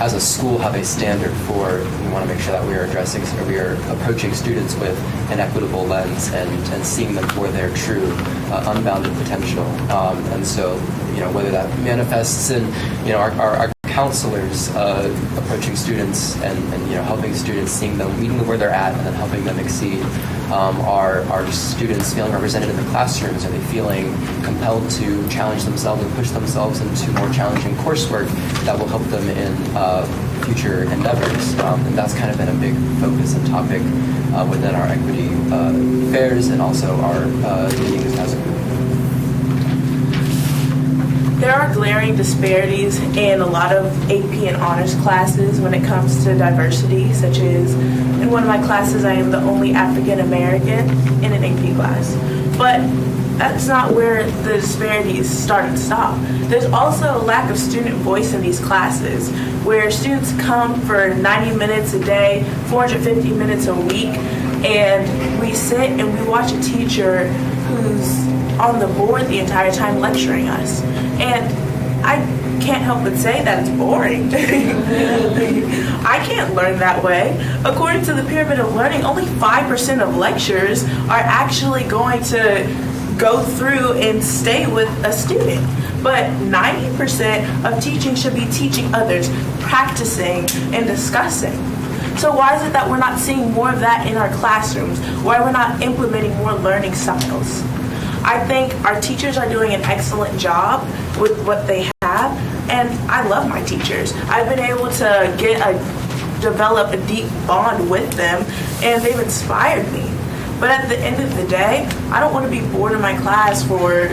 as a school, have a standard for, we want to make sure that we are addressing, or we are approaching students with an equitable lens and seeing them for their true unbounded potential. And so, whether that manifests in, our counselors approaching students and helping students, seeing them, meeting them where they're at, and then helping them exceed. Are students feeling represented in the classrooms? Are they feeling compelled to challenge themselves and push themselves into more challenging coursework that will help them in future endeavors? And that's kind of been a big focus and topic within our equity fairs and also our meetings as a group. There are glaring disparities in a lot of AP and honors classes when it comes to diversity, such as in one of my classes, I am the only African American in an AP class. But that's not where the disparities start and stop. There's also a lack of student voice in these classes, where students come for 90 minutes a day, 450 minutes a week, and we sit and we watch a teacher who's on the board the entire time lecturing us. And I can't help but say that it's boring. I can't learn that way. According to the Pyramid of Learning, only 5% of lectures are actually going to go through and stay with a student. But 90% of teaching should be teaching others, practicing and discussing. So why is it that we're not seeing more of that in our classrooms? Why we're not implementing more learning styles? I think our teachers are doing an excellent job with what they have, and I love my teachers. I've been able to develop a deep bond with them, and they've inspired me. But at the end of the day, I don't want to be bored in my class for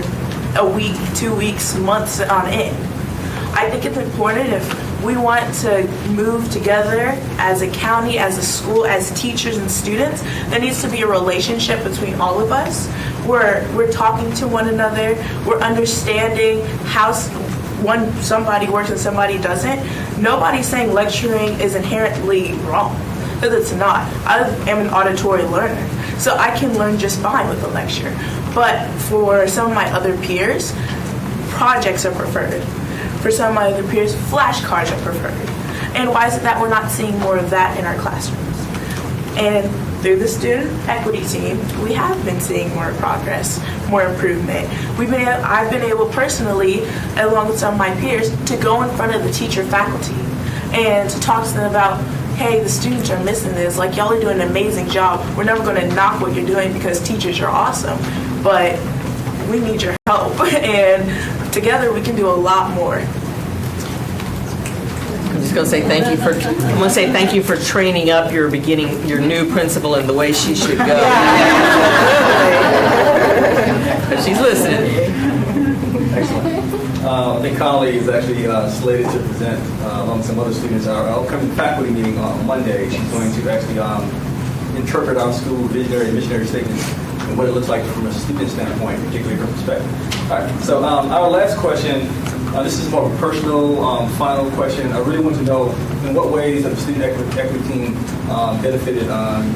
a week, 2 weeks, months on end. I think it's important, if we want to move together as a county, as a school, as teachers and students, there needs to be a relationship between all of us where we're talking to one another, we're understanding how somebody works and somebody doesn't. Nobody's saying lecturing is inherently wrong, because it's not. I am an auditory learner, so I can learn just fine with a lecture. But for some of my other peers, projects are preferred. For some of my other peers, flashcards are preferred. And why is it that we're not seeing more of that in our classrooms? And through the Student Equity Team, we have been seeing more progress, more improvement. I've been able personally, along with some of my peers, to go in front of the teacher faculty and to talk to them about, hey, the students are missing this. Like, y'all are doing an amazing job. We're never going to knock what you're doing because teachers are awesome. But we need your help. And together we can do a lot more. I'm just going to say thank you for training up your new principal in the way she should go. But she's listening. Excellent. I think Connolly is actually slated to present, along with some other students, our upcoming faculty meeting on Monday. She's going to actually interpret our school visionary and missionary statements and what it looks like from a student standpoint, particularly her perspective. All right. So our last question, this is more of a personal, final question. I really want to know in what ways have the Student Equity Team benefited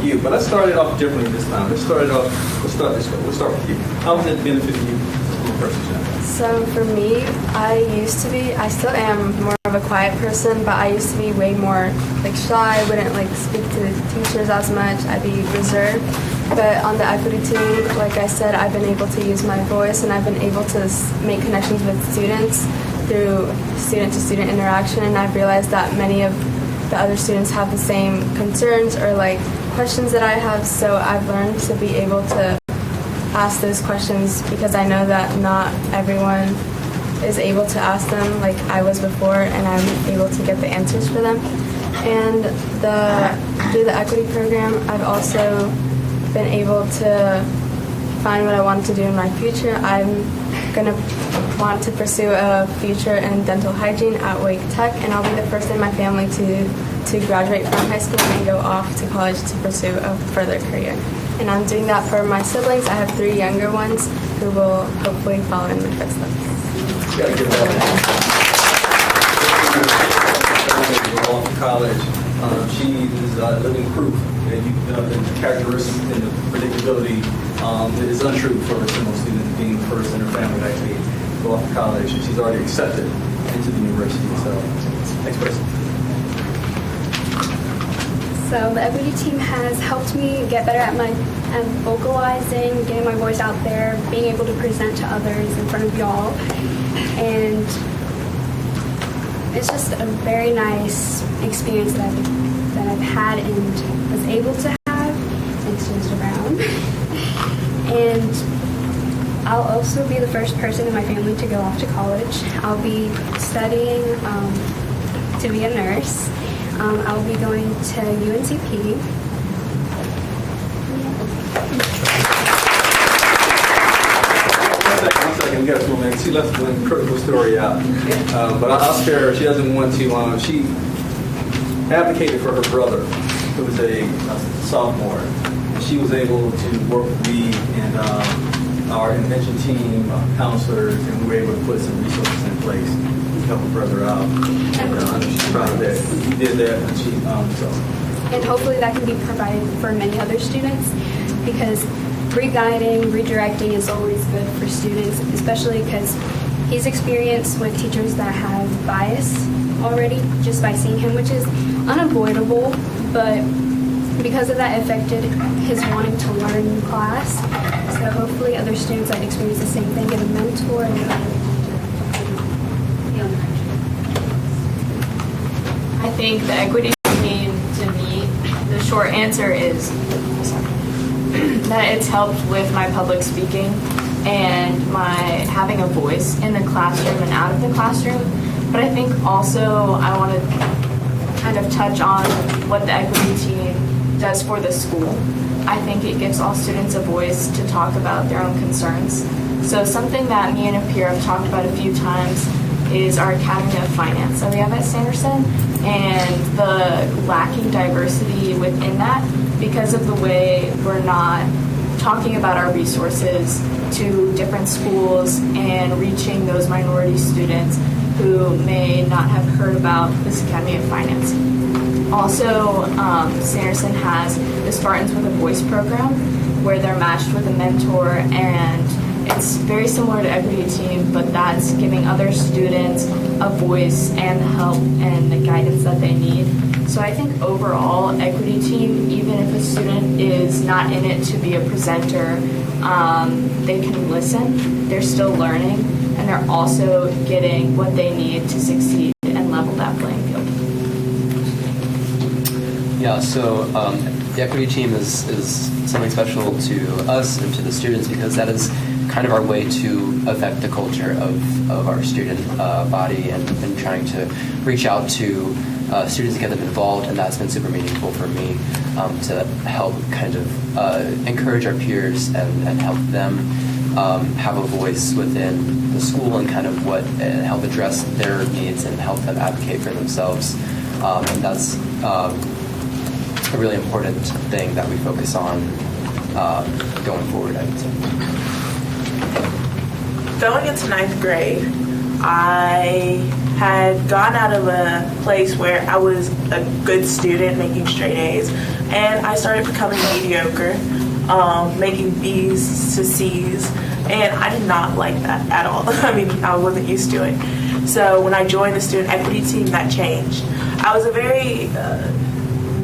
you? But let's start it off differently this time. Let's start this way. We'll start with you. How has it benefited you as a person? So for me, I still am more of a quiet person, but I used to be way more shy. I wouldn't speak to the teachers as much. I'd be reserved. But on the equity team, like I said, I've been able to use my voice, and I've been able to make connections with students through student-to-student interaction, and I've realized that many of the other students have the same concerns or questions that I have, so I've learned to be able to ask those questions because I know that not everyone is able to ask them like I was before, and I'm able to get the answers for them. And through the equity program, I've also been able to find what I want to do in my future. I'm going to want to pursue a future in dental hygiene at Wake Tech, and I'll be the first in my family to graduate from high school and go off to college to pursue a further career. And I'm doing that for my siblings. I have 3 younger ones who will hopefully follow in my footsteps. Off to college. She is living proof that the characteristics and the predictability is untrue for a single student being the first in her family to actually go off to college. And she's already accepted into the university. So, next person. So the equity team has helped me get better at vocalizing, getting my voice out there, being able to present to others in front of y'all. And it's just a very nice experience that I've had and was able to have and changed around. And I'll also be the first person in my family to go off to college. I'll be studying to be a nurse. I'll be going to UNCP. One second, we got to moment. She left one critical story out. But I'll spare her. She doesn't want to. She advocated for her brother, who was a sophomore. She was able to work with me and our intervention team, counselors, and we were able to put some resources in place to help her brother out. And I know she's proud of that. We did that, and she so. And hopefully that can be provided for many other students, because re-guiding, redirecting is always good for students, especially because he's experienced with teachers that have bias already just by seeing him, which is unavoidable, but because of that affected his wanting to learn in class. So hopefully other students that experience the same thing get a mentor and I think the equity team, to me, the short answer is that it's helped with my public speaking and my having a voice in the classroom and out of the classroom. But I think also I want to kind of touch on what the equity team does for the school. I think it gives all students a voice to talk about their own concerns. So something that me and a peer have talked about a few times is our Academy of Finance that we have at Sanderson, and the lacking diversity within that because of the way we're not talking about our resources to different schools and reaching those minority students who may not have heard about this Academy of Finance. Also, Sanderson has the Spartans with a Voice program where they're matched with a mentor, and it's very similar to Equity Team, but that's giving other students a voice and the help and the guidance that they need. So I think overall, Equity Team, even if a student is not in it to be a presenter, they can listen, they're still learning, and they're also getting what they need to succeed and level that playing field. Yeah, so the equity team is something special to us and to the students because that is kind of our way to affect the culture of our student body and trying to reach out to students to get them involved, and that's been super meaningful for me to help kind of encourage our peers and help them have a voice within the school and kind of help address their needs and help them advocate for themselves. And that's a really important thing that we focus on going forward, I would say. Going into 9th grade, I had gone out of a place where I was a good student, making straight A's, and I started becoming mediocre, making B's to C's, and I did not like that at all. I mean, I wasn't used to it. So when I joined the student equity team, that changed. I was a very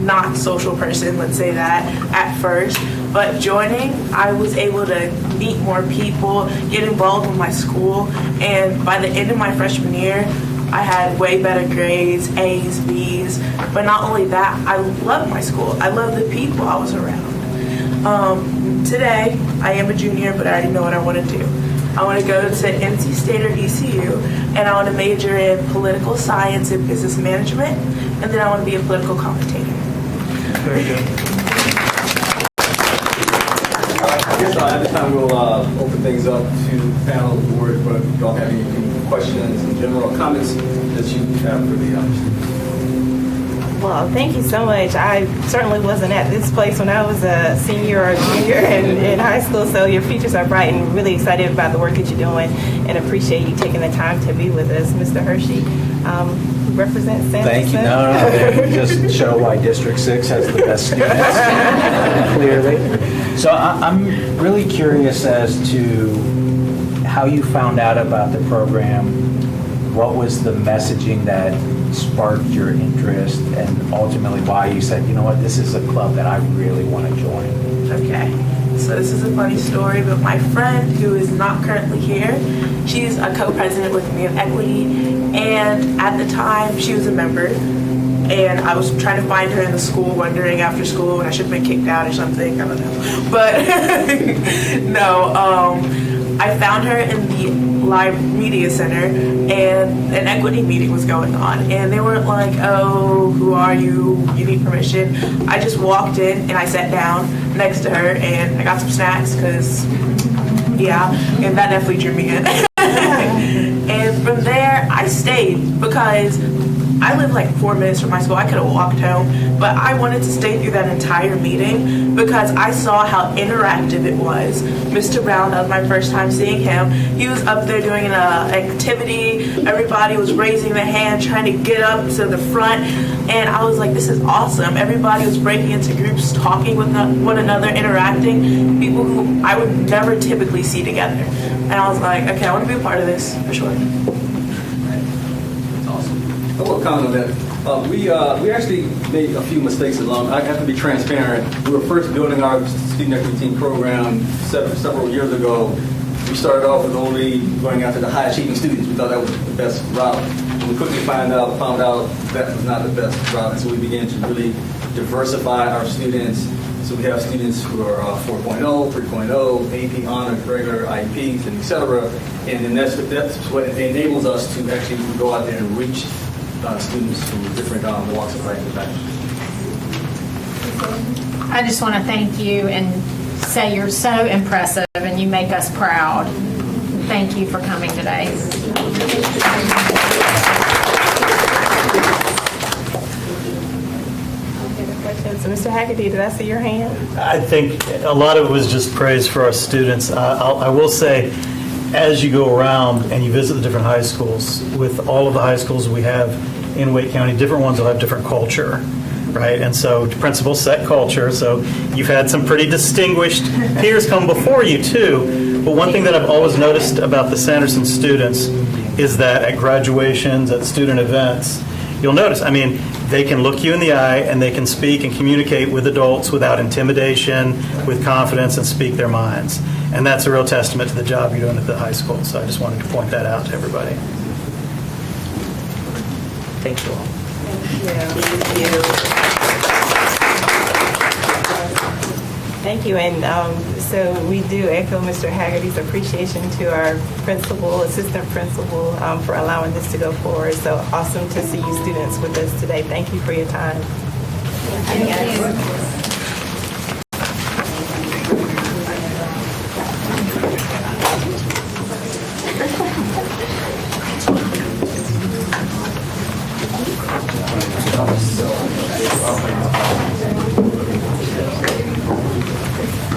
not social person, let's say that, at first. But joining, I was able to meet more people, get involved with my school, and by the end of my freshman year, I had way better grades, A's, B's. But not only that, I loved my school. I loved the people I was around. Today, I am a junior, but I already know what I want to do. I want to go to NC State or ECU, and I want to major in political science and business management, and then I want to be a political commentator. Very good. I guess at this time we'll open things up to panel of the board, but if y'all have any questions in general, comments that you have for the students. Well, thank you so much. I certainly wasn't at this place when I was a senior or junior in high school, so your futures are bright and really excited about the work that you're doing and appreciate you taking the time to be with us. Mr. Hershey, who represents Sanderson. Thank you. No, just show why District 6 has the best students, clearly. So I'm really curious as to how you found out about the program. What was the messaging that sparked your interest, and ultimately why you said, you know what, this is a club that I really want to join? Okay, so this is a funny story, but my friend who is not currently here, she's a co-president with me of Equity, and at the time she was a member, and I was trying to find her in the school, wondering after school when I should have been kicked out or something, I don't know. But no, I found her in the Live Media Center, and an Equity meeting was going on, and they weren't like, oh, who are you, you need permission. I just walked in and I sat down next to her and I got some snacks because, yeah, and that definitely drew me in. And from there I stayed because I live like 4 minutes from my school. I could have walked home, but I wanted to stay through that entire meeting because I saw how interactive it was. Mr. Brown, that was my first time seeing him. He was up there doing an activity. Everybody was raising their hand, trying to get up to the front. And I was like, this is awesome. Everybody was breaking into groups, talking with one another, interacting. People who I would never typically see together. And I was like, okay, I want to be a part of this, for sure. I will comment on that. We actually made a few mistakes along. I have to be transparent. We were first building our student equity team program several years ago. We started off with only going after the high achieving students. We thought that was the best route. And we quickly found out that was not the best route. And so we began to really diversify our students. So we have students who are 4.0, 3.0, AP, honor, regular, IEPs, and et cetera. And then that's what enables us to actually go out there and reach students from different walks of life and backgrounds. I just want to thank you and say you're so impressive and you make us proud. Thank you for coming today. So Mr. Haggerty, did I see your hand? I think a lot of it was just praise for our students. I will say, as you go around and you visit the different high schools, with all of the high schools we have in Wake County, different ones will have different culture, right? And so principals set culture. So you've had some pretty distinguished peers come before you too. But one thing that I've always noticed about the Sanderson students is that at graduations, at student events, you'll notice, I mean, they can look you in the eye and they can speak and communicate with adults without intimidation, with confidence, and speak their minds. And that's a real testament to the job you're doing at the high school. So I just wanted to point that out to everybody. Thank you all. Thank you. And so we do echo Mr. Haggerty's appreciation to our principal, assistant principal, for allowing this to go forward. So awesome to see you students with us today. Thank you for your time. Thank you.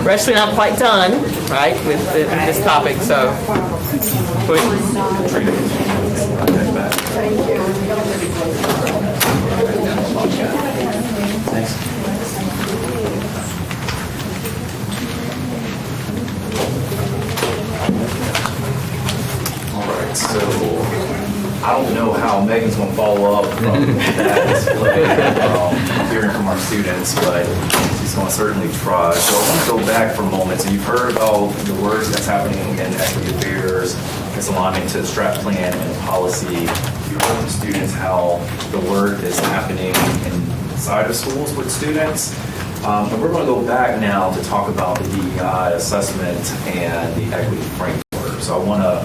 We're actually not quite done, right, with this topic, so. All right, so I don't know how Megan's going to follow up from that display, hearing from our students, but she's going to certainly try. So I want to go back for a moment. So you've heard about the work that's happening in equity affairs, its alignment to the strat plan and policy. You heard from students how the work is happening inside of schools with students. And we're going to go back now to talk about the DEI assessment and the equity framework. So I want to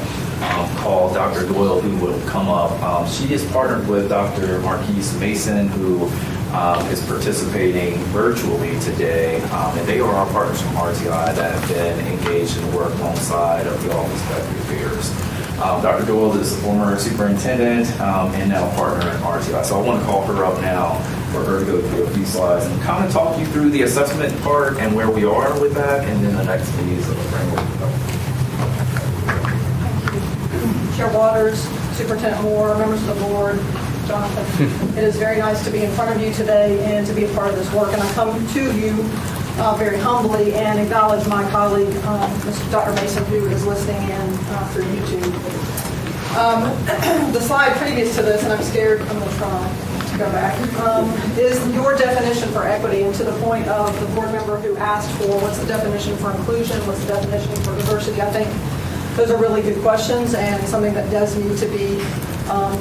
call Dr. Doyle, who will come up. She is partnered with Dr. Marquise Mason, who is participating virtually today. And they are our partners from RTI that have been engaged in work alongside of the Office of Equity Affairs. Dr. Doyle is the former superintendent and now a partner in RTI. So I want to call her up now for her to go through a few slides and kind of talk you through the assessment part and where we are with that, and then the next phase of the framework. Chair Waters, Superintendent Moore, members of the board, Jonathan. It is very nice to be in front of you today and to be a part of this work. And I come to you very humbly and acknowledge my colleague, Mr. Dr. Mason, who is listening in through YouTube. The slide previous to this, and I'm scared, I'm going to try to go back, is your definition for equity, and to the point of the board member who asked for what's the definition for inclusion, what's the definition for diversity. I think those are really good questions and something that does need to be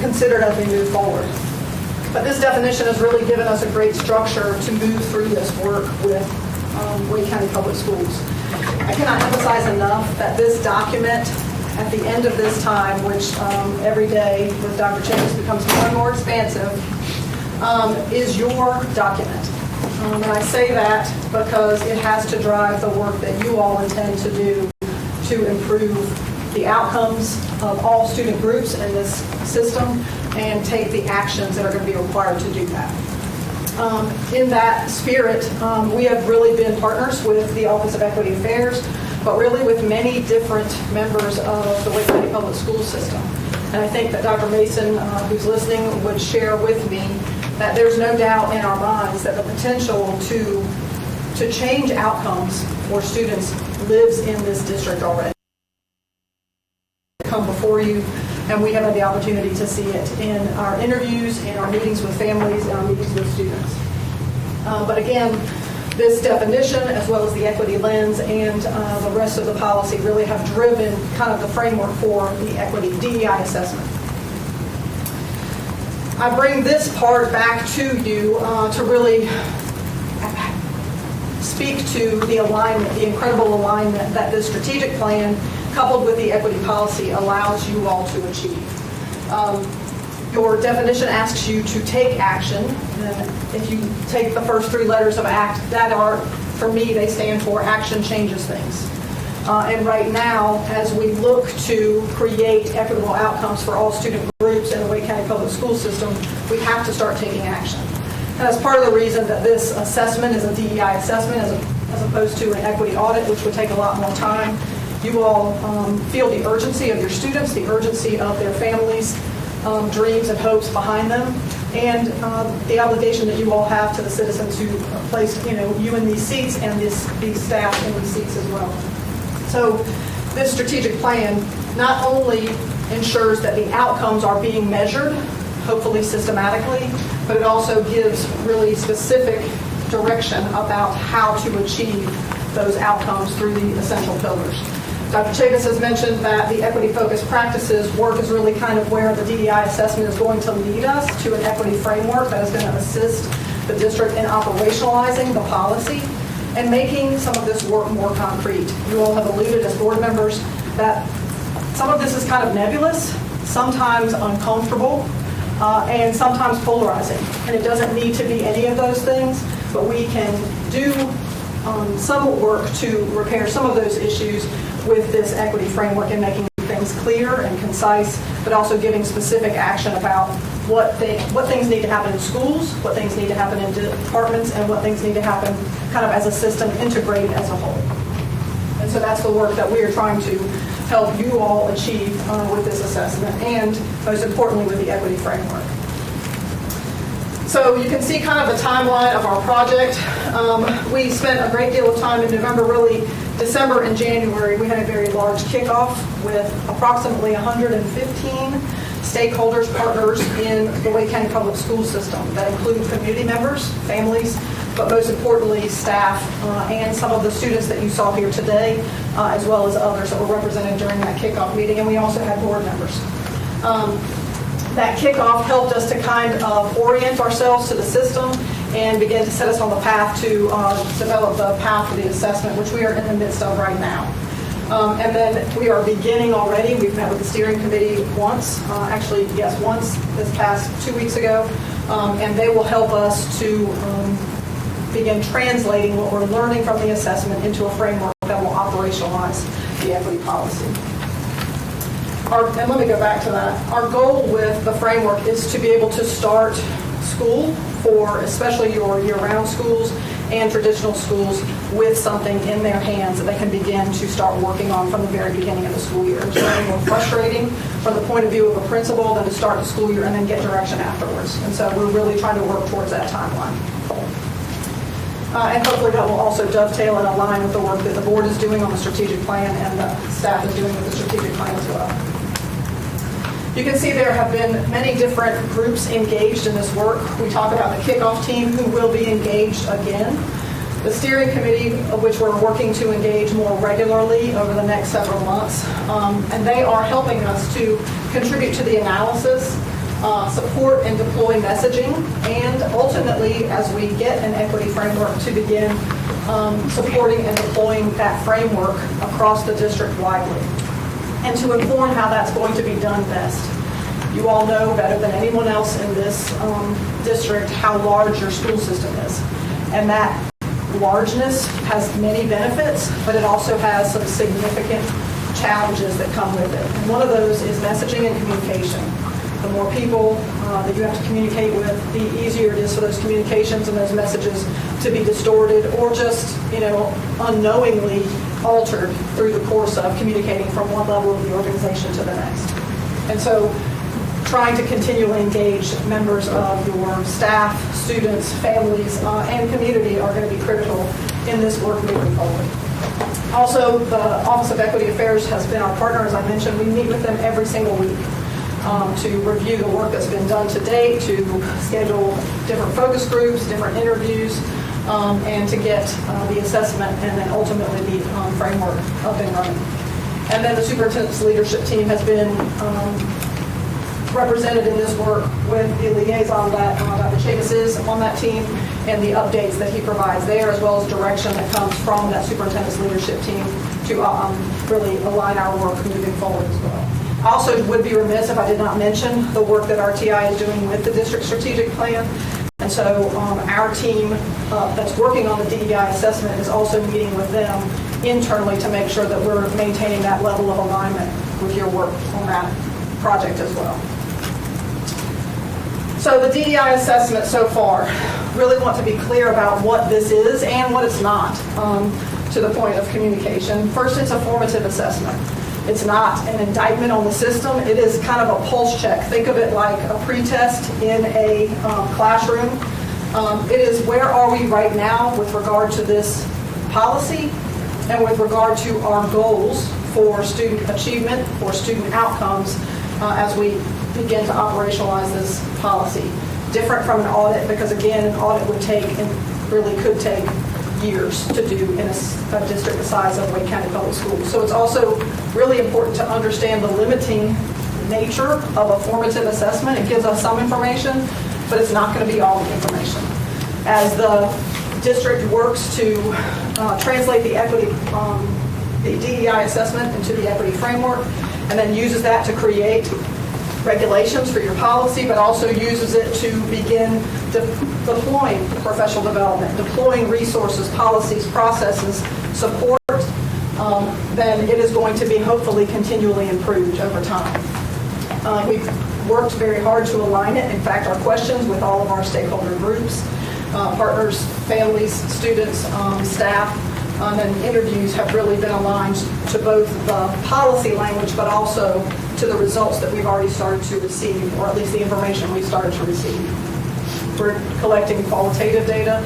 considered as we move forward. But this definition has really given us a great structure to move through this work with Wake County Public Schools. I cannot emphasize enough that this document, at the end of this time, which every day with Dr. Chavis becomes more and more expansive, is your document. And I say that because it has to drive the work that you all intend to do to improve the outcomes of all student groups in this system and take the actions that are going to be required to do that. In that spirit, we have really been partners with the Office of Equity Affairs, but really with many different members of the Wake County Public School System. And I think that Dr. Mason, who's listening, would share with me that there's no doubt in our minds that the potential to change outcomes for students lives in this district already. Come before you, and we have had the opportunity to see it in our interviews, in our meetings with families, and our meetings with students. But again, this definition, as well as the equity lens and the rest of the policy, really have driven kind of the framework for the equity DEI assessment. I bring this part back to you to really speak to the alignment, the incredible alignment that this strategic plan coupled with the equity policy allows you all to achieve. Your definition asks you to take action. And if you take the first three letters of ACT, that are, for me, they stand for action changes things. And right now, as we look to create equitable outcomes for all student groups in the Wake County Public School System, we have to start taking action. And that's part of the reason that this assessment is a DEI assessment as opposed to an equity audit, which would take a lot more time. You all feel the urgency of your students, the urgency of their families, dreams and hopes behind them, and the obligation that you all have to the citizens who placed you in these seats and these staff in these seats as well. So this strategic plan not only ensures that the outcomes are being measured, hopefully systematically, but it also gives really specific direction about how to achieve those outcomes through the essential pillars. Dr. Chavis has mentioned that the equity-focused practices work is really kind of where the DEI assessment is going to lead us to an equity framework that is going to assist the district in operationalizing the policy and making some of this work more concrete. You all have alluded as board members that some of this is kind of nebulous, sometimes uncomfortable, and sometimes polarizing. And it doesn't need to be any of those things, but we can do some work to repair some of those issues with this equity framework and making things clear and concise, but also giving specific action about what things need to happen in schools, what things need to happen in departments, and what things need to happen kind of as a system integrated as a whole. And so that's the work that we are trying to help you all achieve with this assessment and, most importantly, with the equity framework. So you can see kind of the timeline of our project. We spent a great deal of time in November, really December and January. We had a very large kickoff with approximately 115 stakeholders, partners in the Wake County Public School System. That include community members, families, but most importantly, staff and some of the students that you saw here today, as well as others that were represented during that kickoff meeting. And we also had board members. That kickoff helped us to kind of orient ourselves to the system and begin to set us on the path to develop the path for the assessment, which we are in the midst of right now. And then we are beginning already. We've met with the steering committee once, once this past 2 weeks ago, and they will help us to begin translating what we're learning from the assessment into a framework that will operationalize the equity policy. And let me go back to that. Our goal with the framework is to be able to start school for especially your year-round schools and traditional schools with something in their hands that they can begin to start working on from the very beginning of the school year. It's very more frustrating from the point of view of a principal than to start the school year and then get direction afterwards. And so we're really trying to work towards that timeline. And hopefully that will also dovetail and align with the work that the board is doing on the strategic plan and the staff is doing with the strategic plan as well. You can see there have been many different groups engaged in this work. We talk about the kickoff team who will be engaged again. The steering committee, of which we're working to engage more regularly over the next several months. And they are helping us to contribute to the analysis, support and deploy messaging, and ultimately, as we get an equity framework, to begin supporting and deploying that framework across the district widely, and to inform how that's going to be done best. You all know better than anyone else in this district how large your school system is. And that largeness has many benefits, but it also has some significant challenges that come with it. And one of those is messaging and communication. The more people that you have to communicate with, the easier it is for those communications and those messages to be distorted or just, unknowingly altered through the course of communicating from one level of the organization to the next. And so trying to continually engage members of your staff, students, families, and community are going to be critical in this work moving forward. Also, the Office of Equity Affairs has been our partner, as I mentioned. We meet with them every single week to review the work that's been done to date, to schedule different focus groups, different interviews, and to get the assessment and then ultimately the framework up and running. And then the superintendent's leadership team has been represented in this work with the liaison that Dr. Chavis is on that team and the updates that he provides there, as well as direction that comes from that superintendent's leadership team to really align our work moving forward as well. I also would be remiss if I did not mention the work that RTI is doing with the district strategic plan. And so our team that's working on the DEI assessment is also meeting with them internally to make sure that we're maintaining that level of alignment with your work on that project as well. So the DEI assessment so far, really want to be clear about what this is and what it's not to the point of communication. First, it's a formative assessment. It's not an indictment on the system. It is kind of a pulse check. Think of it like a pretest in a classroom. It is where are we right now with regard to this policy and with regard to our goals for student achievement, for student outcomes as we begin to operationalize this policy. Different from an audit because, again, an audit would take and really could take years to do in a district the size of Wake County Public Schools. So it's also really important to understand the limiting nature of a formative assessment. It gives us some information, but it's not going to be all the information. As the district works to translate the equity, the DEI assessment into the equity framework, and then uses that to create regulations for your policy, but also uses it to begin deploying professional development, deploying resources, policies, processes, support, then it is going to be hopefully continually improved over time. We've worked very hard to align it. In fact, our questions with all of our stakeholder groups, partners, families, students, staff, and interviews have really been aligned to both the policy language, but also to the results that we've already started to receive, or at least the information we've started to receive. We're collecting qualitative data,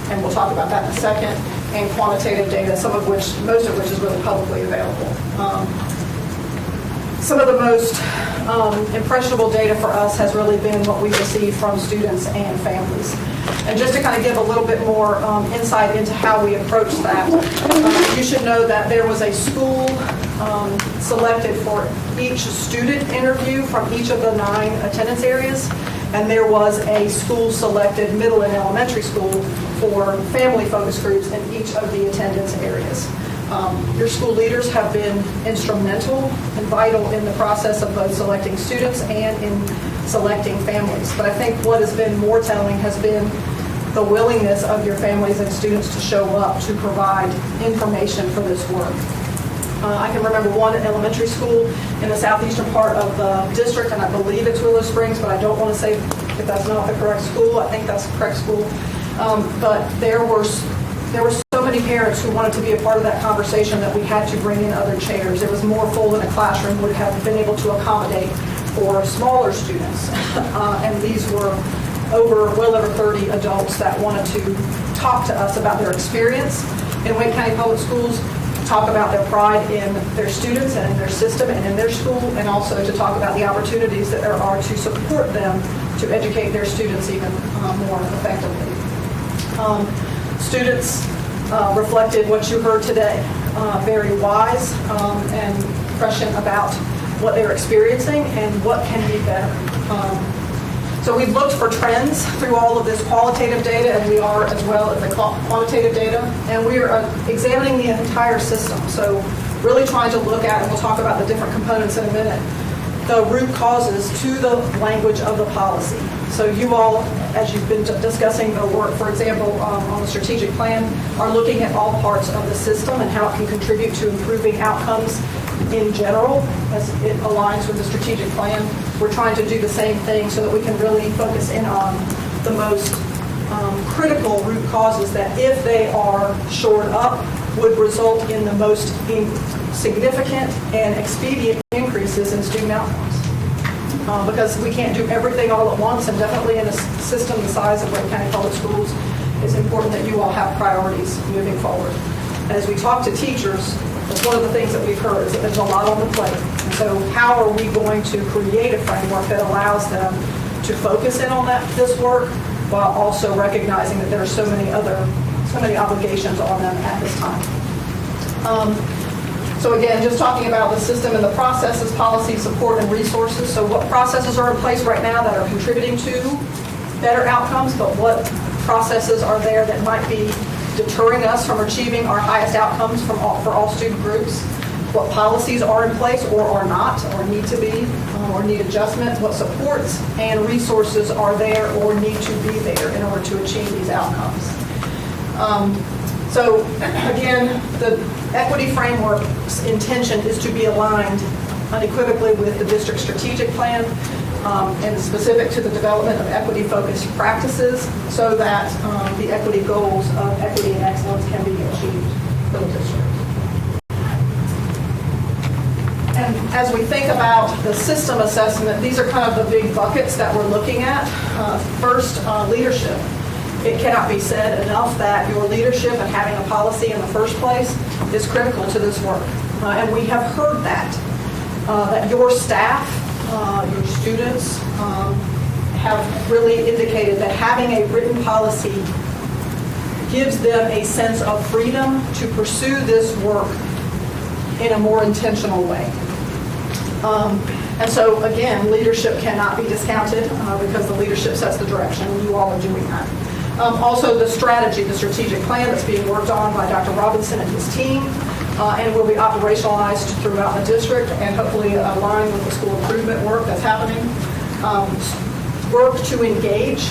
and we'll talk about that in a second, and quantitative data, most of which is really publicly available. Some of the most impressionable data for us has really been what we've received from students and families. And just to kind of give a little bit more insight into how we approach that, you should know that there was a school selected for each student interview from each of the 9 attendance areas, and there was a school selected middle and elementary school for family focus groups in each of the attendance areas. Your school leaders have been instrumental and vital in the process of both selecting students and in selecting families. But I think what has been more telling has been the willingness of your families and students to show up to provide information for this work. I can remember one elementary school in the southeastern part of the district, and I believe it's Willow Springs, but I don't want to say if that's not the correct school. I think that's the correct school. But there were so many parents who wanted to be a part of that conversation that we had to bring in other chairs. It was more full than a classroom would have been able to accommodate for smaller students. And these were well over 30 adults that wanted to talk to us about their experience in Wake County Public Schools, talk about their pride in their students and in their system and in their school, and also to talk about the opportunities that there are to support them to educate their students even more effectively. Students reflected what you heard today, very wise and prescient about what they're experiencing and what can be better. So we've looked for trends through all of this qualitative data, and we are as well as the quantitative data, and we are examining the entire system. So really trying to look at, and we'll talk about the different components in a minute, the root causes to the language of the policy. So you all, as you've been discussing the work, for example, on the strategic plan, are looking at all parts of the system and how it can contribute to improving outcomes in general as it aligns with the strategic plan. We're trying to do the same thing so that we can really focus in on the most critical root causes that, if they are shored up, would result in the most significant and expedient increases in student outcomes. Because we can't do everything all at once, and definitely in a system the size of Wake County Public Schools, it's important that you all have priorities moving forward. And as we talk to teachers, that's one of the things that we've heard, is that there's a lot on the plate. And so how are we going to create a framework that allows them to focus in on this work while also recognizing that there are so many obligations on them at this time. So again, just talking about the system and the processes, policy, support, and resources. So what processes are in place right now that are contributing to better outcomes, but what processes are there that might be deterring us from achieving our highest outcomes for all student groups? What policies are in place or are not, or need to be, or need adjustment? What supports and resources are there or need to be there in order to achieve these outcomes? So again, the equity framework's intention is to be aligned unequivocally with the district strategic plan and specific to the development of equity-focused practices so that the equity goals of equity and excellence can be achieved for the district. And as we think about the system assessment, these are kind of the big buckets that we're looking at. First, leadership. It cannot be said enough that your leadership and having a policy in the first place is critical to this work. And we have heard that your staff, your students have really indicated that having a written policy gives them a sense of freedom to pursue this work in a more intentional way. And so, again, leadership cannot be discounted because the leadership sets the direction, and you all are doing that. Also, the strategy, the strategic plan that's being worked on by Dr. Robinson and his team, and will be operationalized throughout the district and hopefully align with the school improvement work that's happening. Work to engage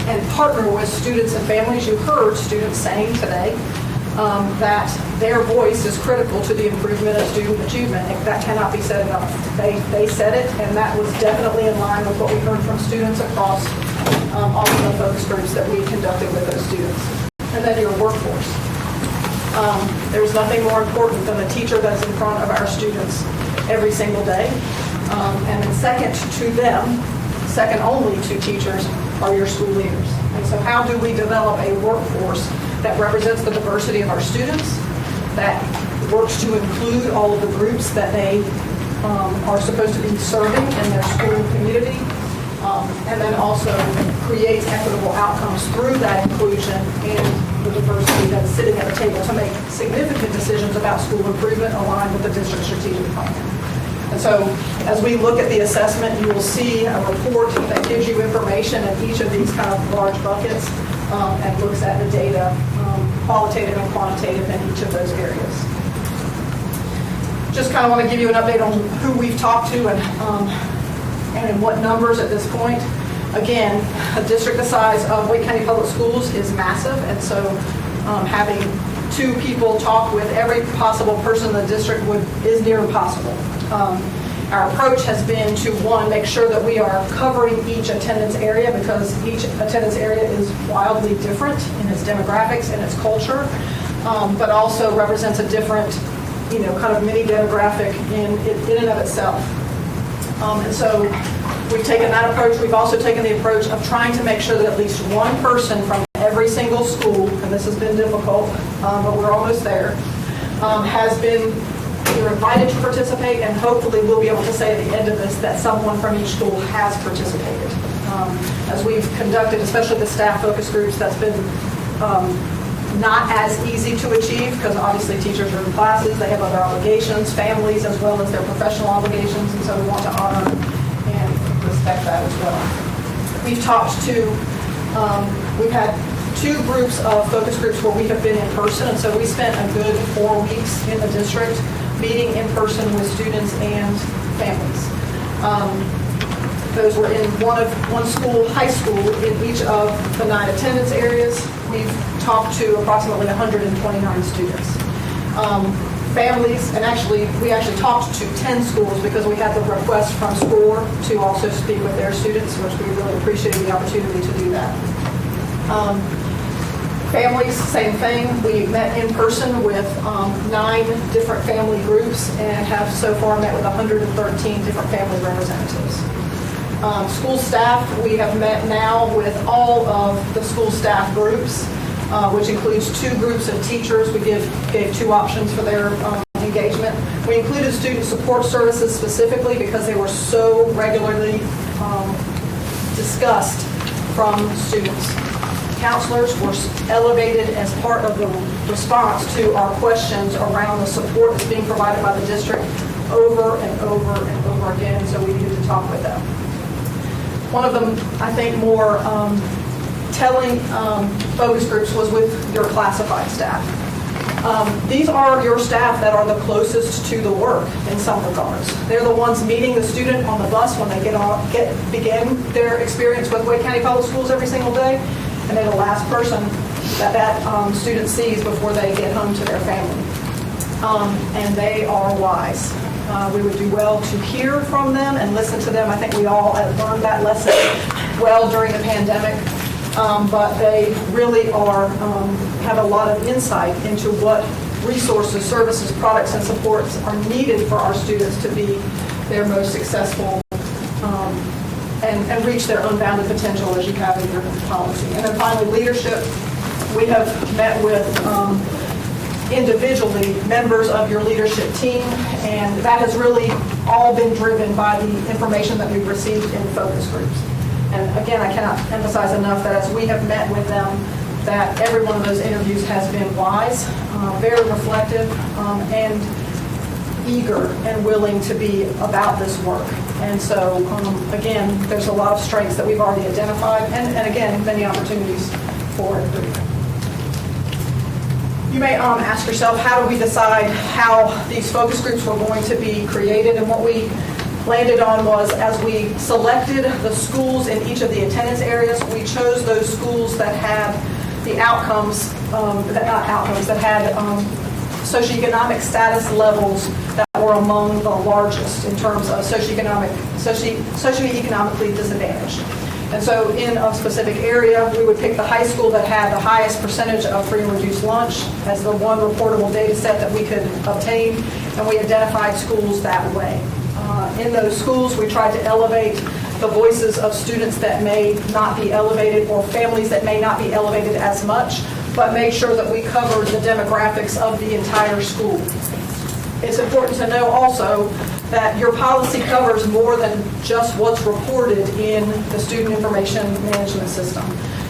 and partner with students and families. You heard students saying today that their voice is critical to the improvement of student achievement. That cannot be said enough. They said it, and that was definitely in line with what we heard from students across all of the focus groups that we conducted with those students. And then your workforce. There's nothing more important than the teacher that's in front of our students every single day. And then second to them, second only to teachers, are your school leaders. And so how do we develop a workforce that represents the diversity of our students, that works to include all of the groups that they are supposed to be serving in their school community, and then also creates equitable outcomes through that inclusion and the diversity that's sitting at the table to make significant decisions about school improvement aligned with the district strategic plan. And so as we look at the assessment, you will see a report that gives you information in each of these kind of large buckets and looks at the data, qualitative and quantitative in each of those areas. Just kind of want to give you an update on who we've talked to and in what numbers at this point. Again, a district the size of Wake County Public Schools is massive, and so having 2 people talk with every possible person in the district is near impossible. Our approach has been to, one, make sure that we are covering each attendance area, because each attendance area is wildly different in its demographics and its culture, but also represents a different, kind of mini demographic in and of itself. And so we've taken that approach. We've also taken the approach of trying to make sure that at least one person from every single school, and this has been difficult, but we're almost there, has been either invited to participate, and hopefully we'll be able to say at the end of this that someone from each school has participated. As we've conducted, especially the staff focus groups, that's been not as easy to achieve, because obviously teachers are in classes, they have other obligations, families, as well as their professional obligations, and so we want to honor and respect that as well. We've talked to, we've had 2 groups of focus groups where we have been in person, and so we spent a good 4 weeks in the district meeting in person with students and families. Those were in one school, high school, in each of the 9 attendance areas. We've talked to approximately 129 students. Families, and we actually talked to 10 schools because we had the request from SCORE to also speak with their students, which we really appreciated the opportunity to do that. Families, same thing. We met in person with 9 different family groups and have so far met with 113 different family representatives. School staff, we have met now with all of the school staff groups, which includes 2 groups of teachers. We gave 2 options for their engagement. We included student support services specifically because they were so regularly discussed from students. Counselors were elevated as part of the response to our questions around the support that's being provided by the district over and over and over again, so we needed to talk with them. One of them, I think, more telling focus groups was with your classified staff. These are your staff that are the closest to the work in some regards. They're the ones meeting the student on the bus when they begin their experience with Wake County Public Schools every single day, and they're the last person that student sees before they get home to their family. And they are wise. We would do well to hear from them and listen to them. I think we all have learned that lesson well during the pandemic. But they really are have a lot of insight into what resources, services, products, and supports are needed for our students to be their most successful and reach their unbounded potential as you have in your policy. And then finally, leadership. We have met with individually members of your leadership team, and that has really all been driven by the information that we've received in focus groups. And again, I cannot emphasize enough that as we have met with them, that every one of those interviews has been wise, very reflective, and eager and willing to be about this work. And so, again, there's a lot of strengths that we've already identified, and again, many opportunities for improvement. You may ask yourself, how do we decide how these focus groups were going to be created? And what we landed on was, as we selected the schools in each of the attendance areas, we chose those schools that had the outcomes, that had socioeconomic status levels that were among the largest in terms of socioeconomically disadvantaged. And so in a specific area, we would pick the high school that had the highest percentage of free and reduced lunch as the one reportable data set that we could obtain, and we identified schools that way. In those schools, we tried to elevate the voices of students that may not be elevated, or families that may not be elevated as much, but make sure that we covered the demographics of the entire school. It's important to know also that your policy covers more than just what's reported in the student information management system.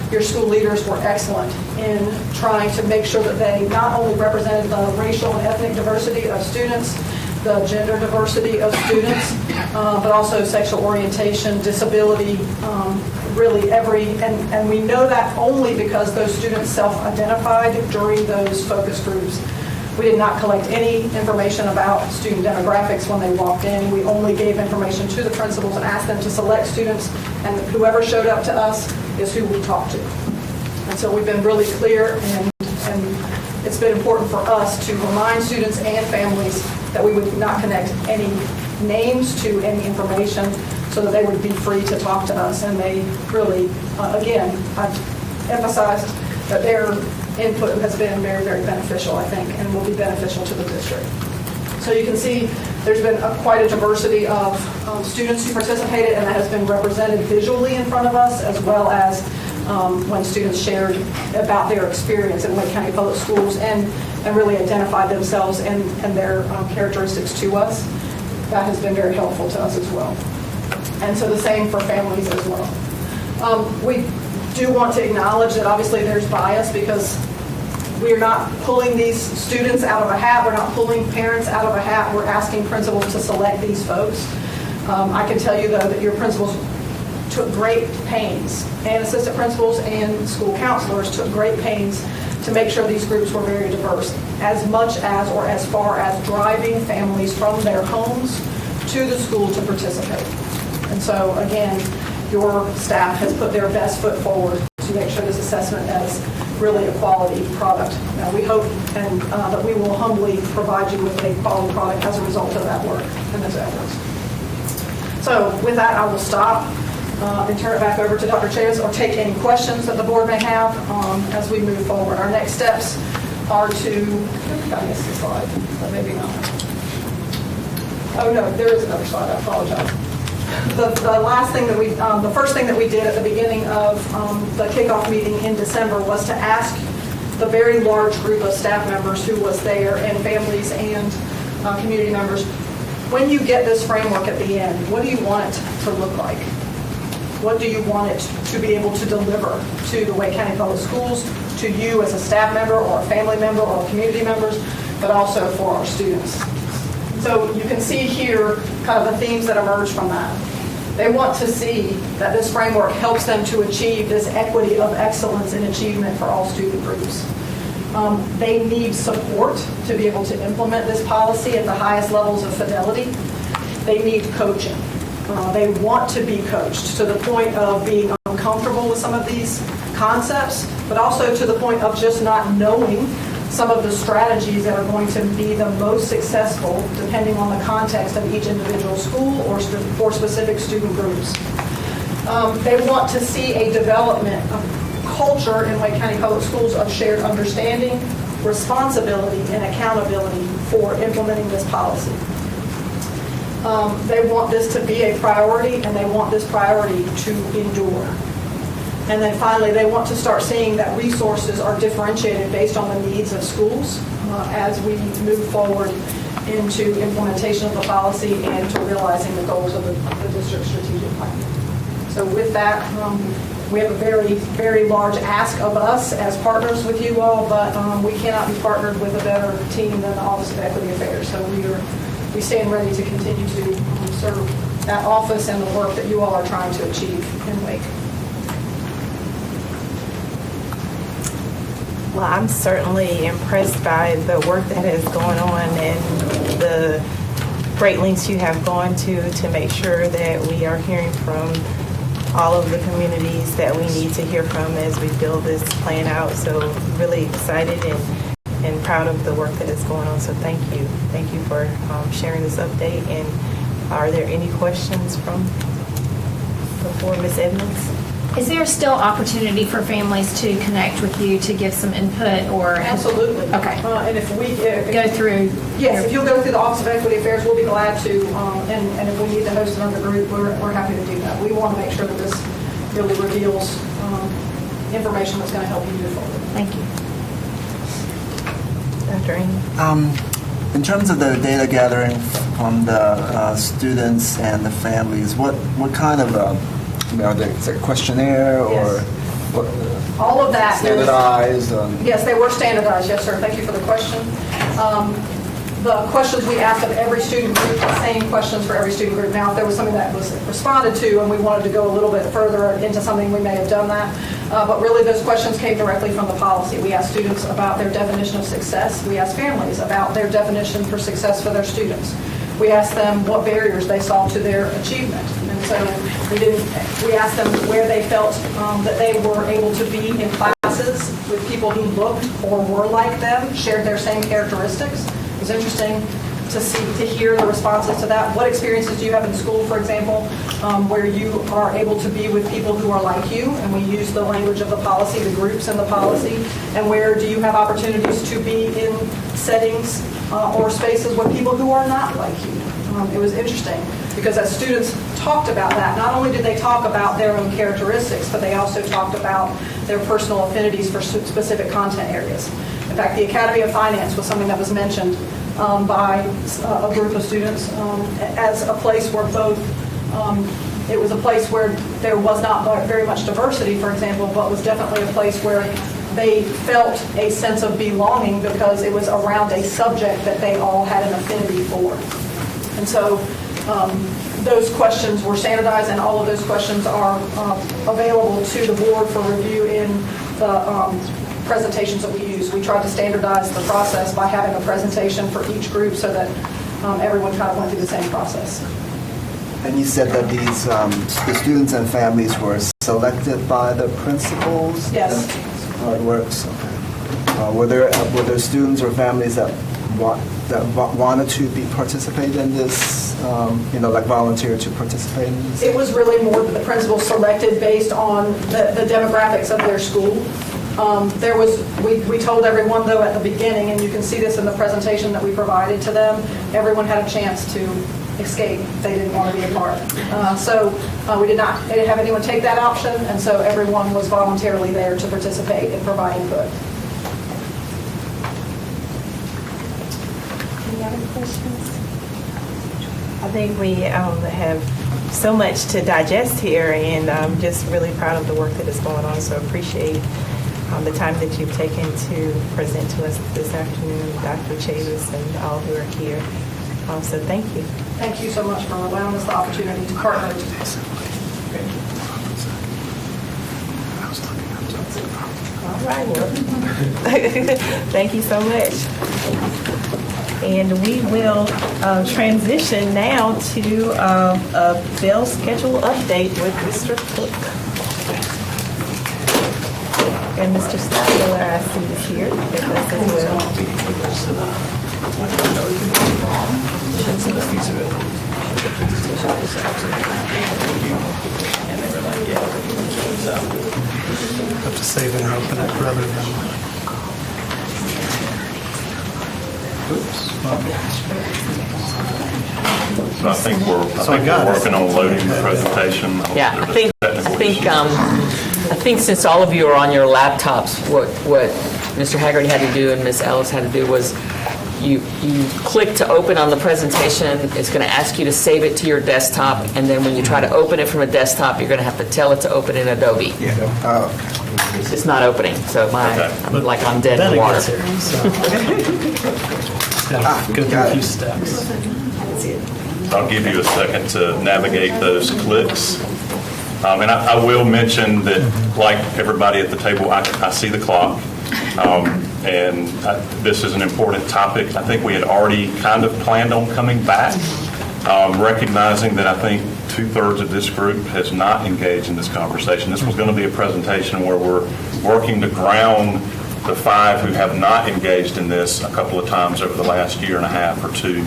Your school leaders were excellent in trying to make sure that they not only represented the racial and ethnic diversity of students, the gender diversity of students, but also sexual orientation, disability, really and we know that only because those students self-identified during those focus groups. We did not collect any information about student demographics when they walked in. We only gave information to the principals and asked them to select students, and whoever showed up to us is who we talked to. And so we've been really clear, and it's been important for us to remind students and families that we would not connect any names to any information so that they would be free to talk to us. And they really, again, I've emphasized that their input has been very, very beneficial, I think, and will be beneficial to the district. So you can see there's been quite a diversity of students who participated, and that has been represented visually in front of us, as well as when students shared about their experience in Wake County Public Schools and really identified themselves and their characteristics to us. That has been very helpful to us as well. And so the same for families as well. We do want to acknowledge that obviously there's bias because we're not pulling these students out of a hat. We're not pulling parents out of a hat. We're asking principals to select these folks. I can tell you, though, that your principals took great pains, and assistant principals and school counselors took great pains to make sure these groups were very diverse, as much as or as far as driving families from their homes to the school to participate. And so, again, your staff has put their best foot forward to make sure this assessment is really a quality product. Now, we hope and that we will humbly provide you with a quality product as a result of that work and those efforts. So with that, I will stop and turn it back over to Dr. Chavis, or take any questions that the board may have as we move forward. Our next steps are to, I missed the slide, but maybe not. Oh no, there is another slide, I apologize. The last thing that the first thing that we did at the beginning of the kickoff meeting in December was to ask the very large group of staff members who was there, and families and community members, when you get this framework at the end, what do you want it to look like? What do you want it to be able to deliver to the Wake County Public Schools, to you as a staff member or a family member or community members, but also for our students? So you can see here kind of the themes that emerge from that. They want to see that this framework helps them to achieve this equity of excellence in achievement for all student groups. They need support to be able to implement this policy at the highest levels of fidelity. They need coaching. They want to be coached to the point of being uncomfortable with some of these concepts, but also to the point of just not knowing some of the strategies that are going to be the most successful depending on the context of each individual school or for specific student groups. They want to see a development of culture in Wake County Public Schools of shared understanding, responsibility, and accountability for implementing this policy. They want this to be a priority, and they want this priority to endure. And then finally, they want to start seeing that resources are differentiated based on the needs of schools as we move forward into implementation of the policy and to realizing the goals of the district strategic plan. So with that, we have a very, very large ask of us as partners with you all, but we cannot be partnered with a better team than the Office of Equity Affairs. So we stand ready to continue to serve that office and the work that you all are trying to achieve in Wake. Well, I'm certainly impressed by the work that is going on and the great lengths you have gone to make sure that we are hearing from all of the communities that we need to hear from as we build this plan out. So really excited and proud of the work that is going on. So thank you. Thank you for sharing this update. And are there any questions before Ms. Edmonds? Is there still opportunity for families to connect with you to give some input or? Absolutely. Okay. And if we go through. Yes, if you'll go through the Office of Equity Affairs, we'll be glad to. And if we need to host another group, we're happy to do that. We want to make sure that this really reveals information that's going to help you move forward. Thank you. Dr. Amy? In terms of the data gathering from the students and the families, what kind of is it a questionnaire or Yes. what? All of that. Standardized? Yes, they were standardized. Yes, sir. Thank you for the question. the questions we asked of every student group, the same questions for every student group. Now, if there was something that was responded to and we wanted to go a little bit further into something, we may have done that. But really, those questions came directly from the policy. We asked students about their definition of success. We asked families about their definition for success for their students. We asked them what barriers they saw to their achievement. And so we asked them where they felt that they were able to be in classes with people who looked or were like them, shared their same characteristics. It was interesting to hear the responses to that. What experiences do you have in school, for example, where you are able to be with people who are like you? And we use the language of the policy, the groups in the policy. And where do you have opportunities to be in settings or spaces with people who are not like you? It was interesting because as students talked about that, not only did they talk about their own characteristics, but they also talked about their personal affinities for specific content areas. In fact, the Academy of Finance was something that was mentioned by a group of students as a place where both, it was a place where there was not very much diversity, for example, but was definitely a place where they felt a sense of belonging because it was around a subject that they all had an affinity for. And so those questions were standardized, and all of those questions are available to the board for review in the presentations that we use. We tried to standardize the process by having a presentation for each group so that everyone kind of went through the same process. And you said that these the students and families were selected by the principals? Yes. How it works. Okay. Were there students or families that wanted to participate in this, like volunteer to participate in this? It was really more that the principals selected based on the demographics of their school. We told everyone, though, at the beginning, and you can see this in the presentation that we provided to them, everyone had a chance to escape. They didn't want to be a part. So we didn't have anyone take that option, and so everyone was voluntarily there to participate and provide input. Any other questions? I think we have so much to digest here, and I'm just really proud of the work that is going on, so appreciate the time that you've taken to present to us this afternoon, Dr. Chavis and all who are here. So thank you. Thank you so much for allowing us the opportunity to partner. All right, well, thank you so much. And we will transition now to a bell schedule update with Mr. Cook. And Mr. Stadler, I see, is here with us as well. Have to save it and open it rather than. So I think we're working on loading the presentation. Yeah, I think since all of you are on your laptops, what Mr. Haggerty had to do and Ms. Ellis had to do was you click to open on the presentation. It's going to ask you to save it to your desktop, and then when you try to open it from a desktop, you're going to have to tell it to open in Adobe. It's not opening, so I'm like I'm dead in the water. Go through a few steps. I'll give you a second to navigate those clicks. And I will mention that, like everybody at the table, I see the clock. And this is an important topic. I think we had already kind of planned on coming back, recognizing that I think 2/3 of this group has not engaged in this conversation. This was going to be a presentation where we're working to ground the 5 who have not engaged in this a couple of times over the last year and a half or 2,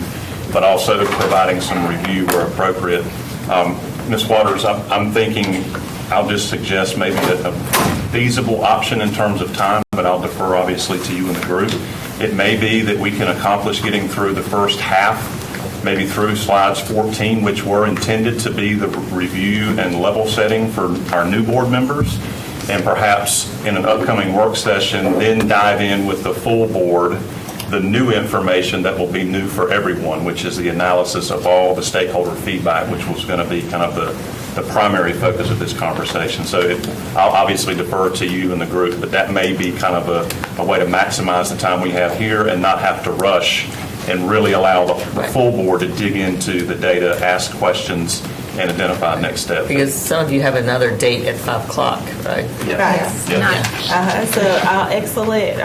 but also providing some review where appropriate. Ms. Waters, I'm thinking I'll just suggest maybe a feasible option in terms of time, but I'll defer obviously to you and the group. It may be that we can accomplish getting through the first half, maybe through slides 14, which were intended to be the review and level setting for our new board members, and perhaps in an upcoming work session, then dive in with the full board, the new information that will be new for everyone, which is the analysis of all the stakeholder feedback, which was going to be kind of the primary focus of this conversation. So I'll obviously defer to you and the group, but that may be kind of a way to maximize the time we have here and not have to rush and really allow the full board to dig into the data, ask questions, and identify next steps. Because some of you have another date at 5 o'clock, right? So our excellent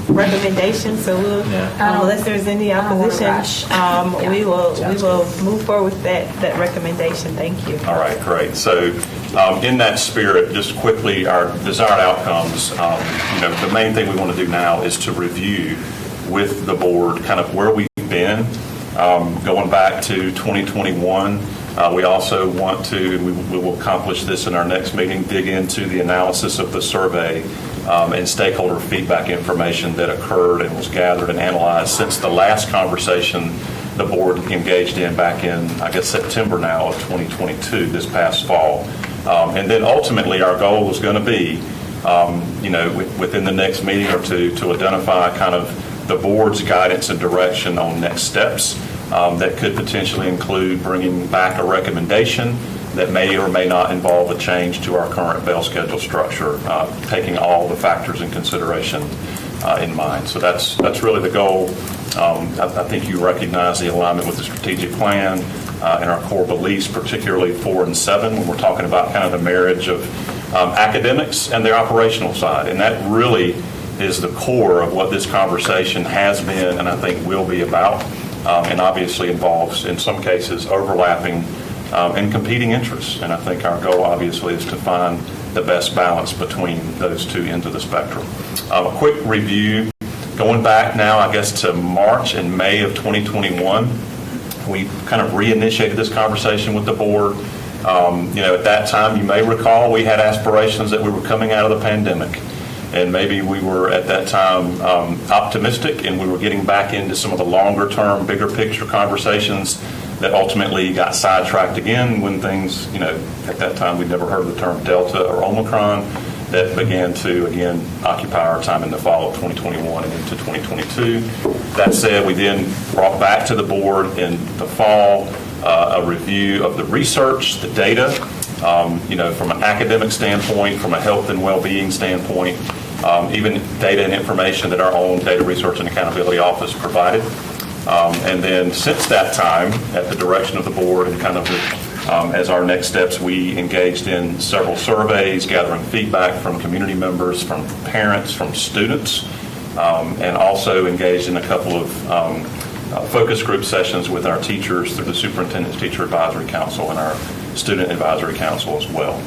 recommendation. So we'll, unless there's any opposition, we will move forward with that recommendation. Thank you. All right, great. So in that spirit, just quickly, our desired outcomes, the main thing we want to do now is to review with the board kind of where we've been going back to 2021. We also want to, we will accomplish this in our next meeting, dig into the analysis of the survey and stakeholder feedback information that occurred and was gathered and analyzed since the last conversation the board engaged in back in, I guess, September now of 2022, this past fall. And then ultimately our goal is going to be, within the next meeting or two, to identify kind of the board's guidance and direction on next steps. That could potentially include bringing back a recommendation that may or may not involve a change to our current bail schedule structure, taking all the factors in consideration in mind. So that's really the goal. I think you recognize the alignment with the strategic plan and our core beliefs, particularly 4 and 7, when we're talking about kind of the marriage of academics and the operational side. And that really is the core of what this conversation has been and I think will be about. And obviously involves, in some cases, overlapping and competing interests. And I think our goal, obviously, is to find the best balance between those two ends of the spectrum. A quick review, going back now, I guess, to March and May of 2021, we kind of reinitiated this conversation with the board. At that time, you may recall, we had aspirations that we were coming out of the pandemic. And maybe we were at that time optimistic and we were getting back into some of the longer term, bigger picture conversations that ultimately got sidetracked again when things, at that time we'd never heard of the term Delta or Omicron that began to, again, occupy our time in the fall of 2021 and into 2022. That said, we then brought back to the board in the fall a review of the research, the data, from an academic standpoint, from a health and well-being standpoint, even data and information that our own Data Research and Accountability Office provided. And then since that time, at the direction of the board and kind of as our next steps, we engaged in several surveys, gathering feedback from community members, from parents, from students, and also engaged in a couple of focus group sessions with our teachers through the Superintendent's Teacher Advisory Council and our Student Advisory Council as well.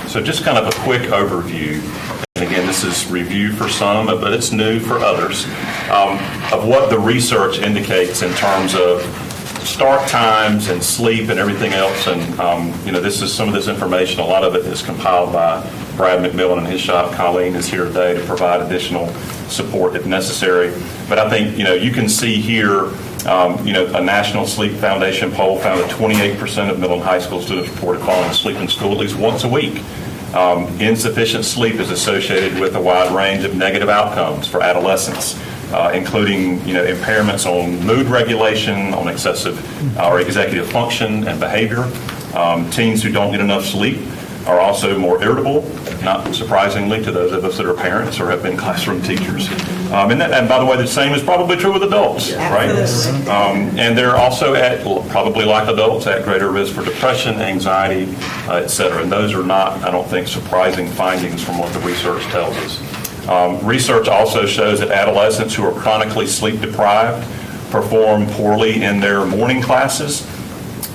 So just kind of a quick overview, and again, this is review for some, but it's new for others, of what the research indicates in terms of start times and sleep and everything else. And, this is some of this information, a lot of it is compiled by Brad McMillan and his shop. Colleen is here today to provide additional support if necessary. But I think, you can see here, a National Sleep Foundation poll found that 28% of middle and high school students reported falling asleep in school at least once a week. Insufficient sleep is associated with a wide range of negative outcomes for adolescents, including impairments on mood regulation, on excessive or executive function and behavior. Teens who don't get enough sleep are also more irritable, not surprisingly to those of us that are parents or have been classroom teachers. And by the way, the same is probably true with adults, right? And they're also probably like adults, at greater risk for depression, anxiety, et cetera. And those are not, I don't think, surprising findings from what the research tells us. Research also shows that adolescents who are chronically sleep deprived perform poorly in their morning classes,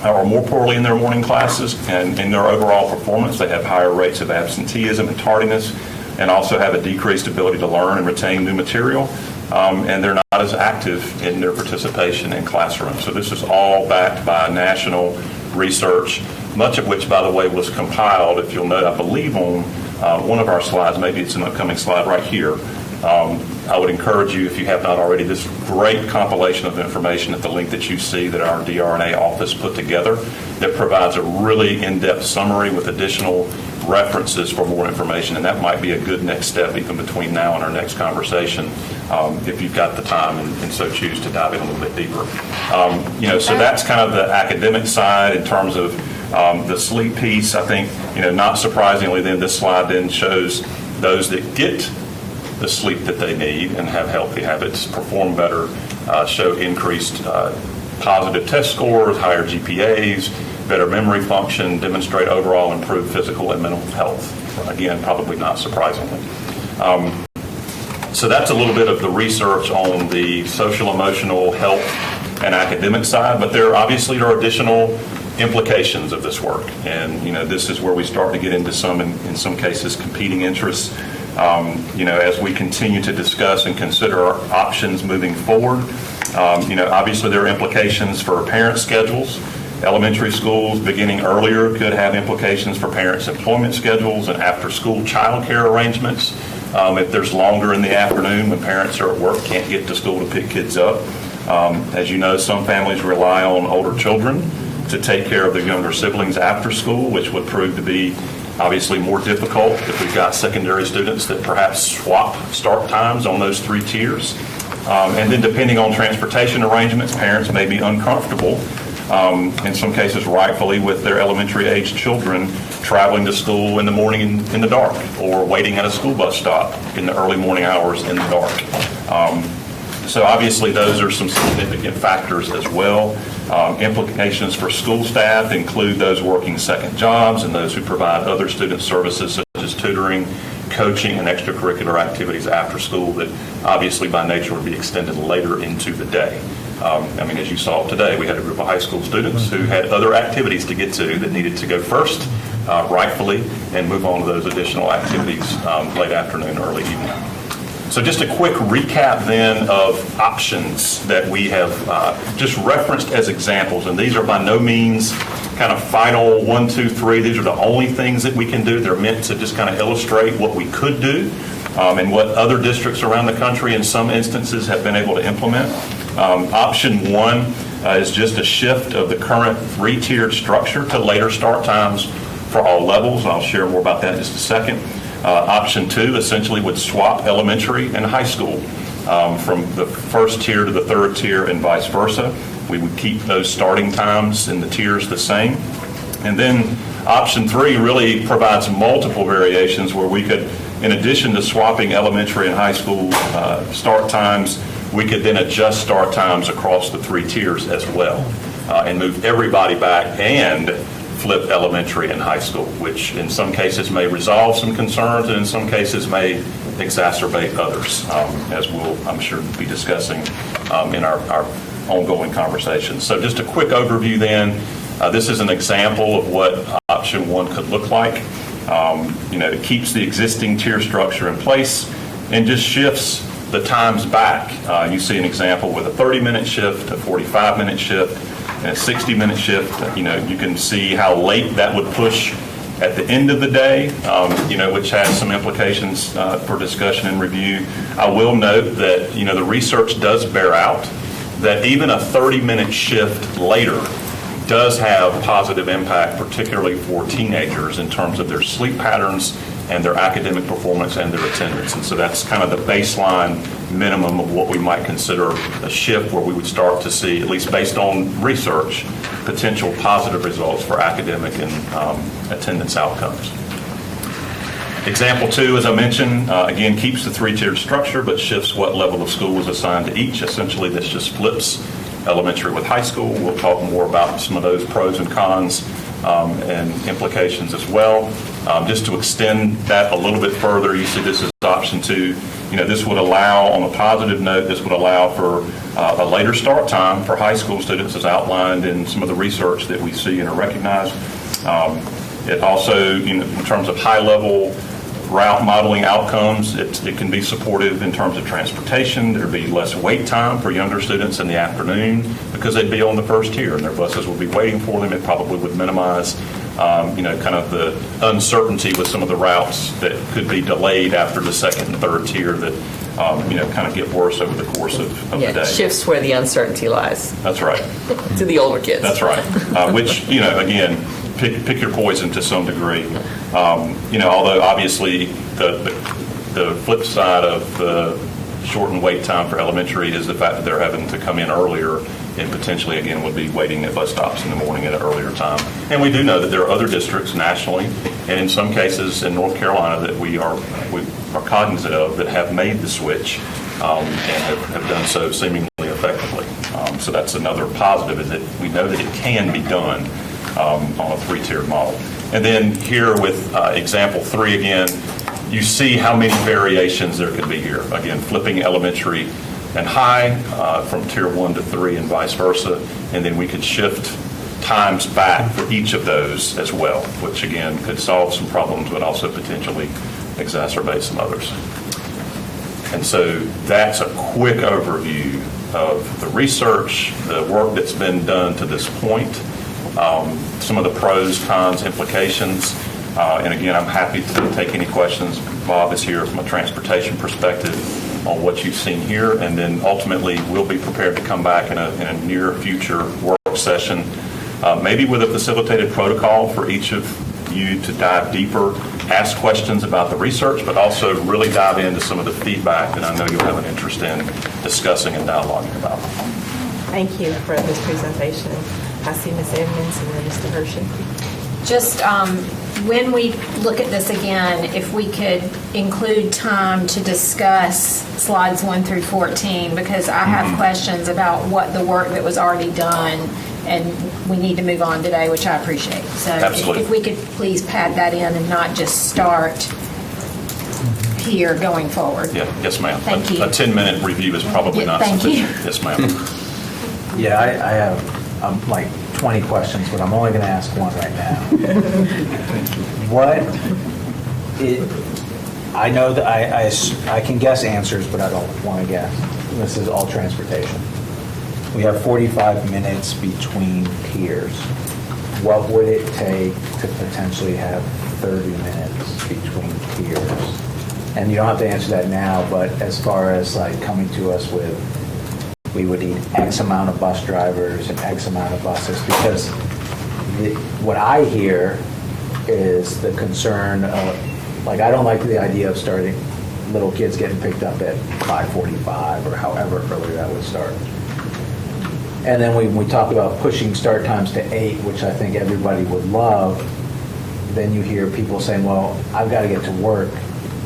or more poorly in their morning classes, and in their overall performance. They have higher rates of absenteeism and tardiness, and also have a decreased ability to learn and retain new material, and they're not as active in their participation in classrooms. So this is all backed by national research, much of which, by the way, was compiled, if you'll note, I believe on one of our slides, maybe it's an upcoming slide right here. I would encourage you, if you have not already, this great compilation of information at the link that you see that our DRNA office put together that provides a really in-depth summary with additional references for more information. And that might be a good next step even between now and our next conversation if you've got the time and so choose to dive in a little bit deeper. So that's kind of the academic side in terms of the sleep piece. I think, not surprisingly, then this slide then shows those that get the sleep that they need and have healthy habits, perform better, show increased positive test scores, higher GPAs, better memory function, demonstrate overall improved physical and mental health. Again, probably not surprisingly. So that's a little bit of the research on the social, emotional, health, and academic side, but there obviously are additional implications of this work. And, this is where we start to get into some, in some cases, competing interests. As we continue to discuss and consider our options moving forward, obviously there are implications for parent schedules. Elementary schools beginning earlier could have implications for parents' employment schedules and after-school childcare arrangements. If there's longer in the afternoon when parents are at work, can't get to school to pick kids up. As you know, some families rely on older children to take care of their younger siblings after school, which would prove to be obviously more difficult if we've got secondary students that perhaps swap start times on those 3 tiers. And then depending on transportation arrangements, parents may be uncomfortable, in some cases rightfully, with their elementary-aged children traveling to school in the morning in the dark, or waiting at a school bus stop in the early morning hours in the dark. So obviously those are some significant factors as well. Implications for school staff include those working second jobs and those who provide other student services such as tutoring, coaching, and extracurricular activities after school that obviously by nature would be extended later into the day. As you saw today, we had a group of high school students who had other activities to get to that needed to go first, rightfully, and move on to those additional activities late afternoon, early evening. So just a quick recap then of options that we have just referenced as examples, and these are by no means kind of final 1, 2, 3. These are the only things that we can do. They're meant to just kind of illustrate what we could do and what other districts around the country in some instances have been able to implement. Option 1 is just a shift of the current 3-tiered structure to later start times for all levels. I'll share more about that in just a second. Option 2 essentially would swap elementary and high school from the first tier to the third tier and vice versa. We would keep those starting times in the tiers the same. And then option 3 really provides multiple variations where we could, in addition to swapping elementary and high school start times, we could then adjust start times across the 3 tiers as well and move everybody back and flip elementary and high school, which in some cases may resolve some concerns and in some cases may exacerbate others, as we'll, I'm sure, be discussing in our ongoing conversations. So just a quick overview then. This is an example of what option 1 could look like. It keeps the existing tier structure in place and just shifts the times back. You see an example with a 30-minute shift, a 45-minute shift, and a 60-minute shift. You can see how late that would push at the end of the day, which has some implications for discussion and review. I will note that, the research does bear out that even a 30-minute shift later does have positive impact, particularly for teenagers in terms of their sleep patterns and their academic performance and their attendance. And so that's kind of the baseline minimum of what we might consider a shift where we would start to see, at least based on research, potential positive results for academic and attendance outcomes. Example 2, as I mentioned, again, keeps the 3-tiered structure but shifts what level of school is assigned to each. Essentially, this just flips elementary with high school. We'll talk more about some of those pros and cons and implications as well. Just to extend that a little bit further, you see this is option 2. This would allow, on a positive note, this would allow for a later start time for high school students as outlined in some of the research that we see and are recognized. It also, in terms of high-level route modeling outcomes, it can be supportive in terms of transportation. There'd be less wait time for younger students in the afternoon because they'd be on the first tier and their buses would be waiting for them. It probably would minimize, kind of the uncertainty with some of the routes that could be delayed after the second and third tier that, kind of get worse over the course of the day. Shifts where the uncertainty lies. That's right. To the older kids. That's right. Which, again, pick your poison to some degree. Although obviously the flip side of the shortened wait time for elementary is the fact that they're having to come in earlier and potentially, again, would be waiting at bus stops in the morning at an earlier time. And we do know that there are other districts nationally, and in some cases in North Carolina that we are cognizant of that have made the switch and have done so seemingly effectively. So that's another positive, is that we know that it can be done on a three-tiered model. And then here with example 3 again, you see how many variations there could be here. Again, flipping elementary and high from tier 1 to 3 and vice versa. And then we could shift times back for each of those as well, which again could solve some problems but also potentially exacerbate some others. And so that's a quick overview of the research, the work that's been done to this point, some of the pros, cons, implications. And again, I'm happy to take any questions. Bob is here from a transportation perspective on what you've seen here. And then ultimately, we'll be prepared to come back in a near future work session, maybe with a facilitated protocol for each of you to dive deeper, ask questions about the research, but also really dive into some of the feedback that I know you'll have an interest in discussing and dialoguing about. Thank you for this presentation. I see Ms. Edmonds and then Mr. Hershey. Just when we look at this again, if we could include time to discuss slides 1 through 14, because I have questions about what the work that was already done, and we need to move on today, which I appreciate. So Absolutely. if we could please pad that in and not just start here going forward. Yeah, yes, ma'am. Thank you. A 10-minute review is probably not Thank you. sufficient. Yes, ma'am. Yeah, I have like 20 questions, but I'm only going to ask one right now. I know that I can guess answers, but I don't want to guess. This is all transportation. We have 45 minutes between tiers. What would it take to potentially have 30 minutes between tiers? And you don't have to answer that now, but as far as like coming to us with, we would need X amount of bus drivers and X amount of buses, because what I hear is the concern of, like, I don't like the idea of starting little kids getting picked up at 5:45 or however early that would start. And then when we talk about pushing start times to 8, which I think everybody would love, then you hear people saying, well, I've got to get to work,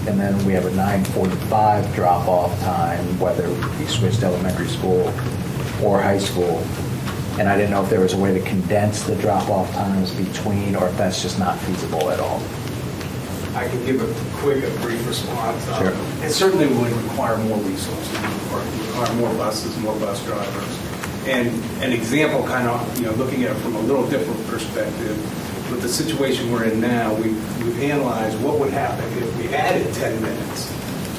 and then we have a 9:45 drop-off time, whether we switch to elementary school or high school. And I didn't know if there was a way to condense the drop-off times between, or if that's just not feasible at all. I can give a brief response. Sure. It certainly would require more resources, it would require more buses, more bus drivers. And an example, kind of, looking at it from a little different perspective, with the situation we're in now, we've analyzed what would happen if we added 10 minutes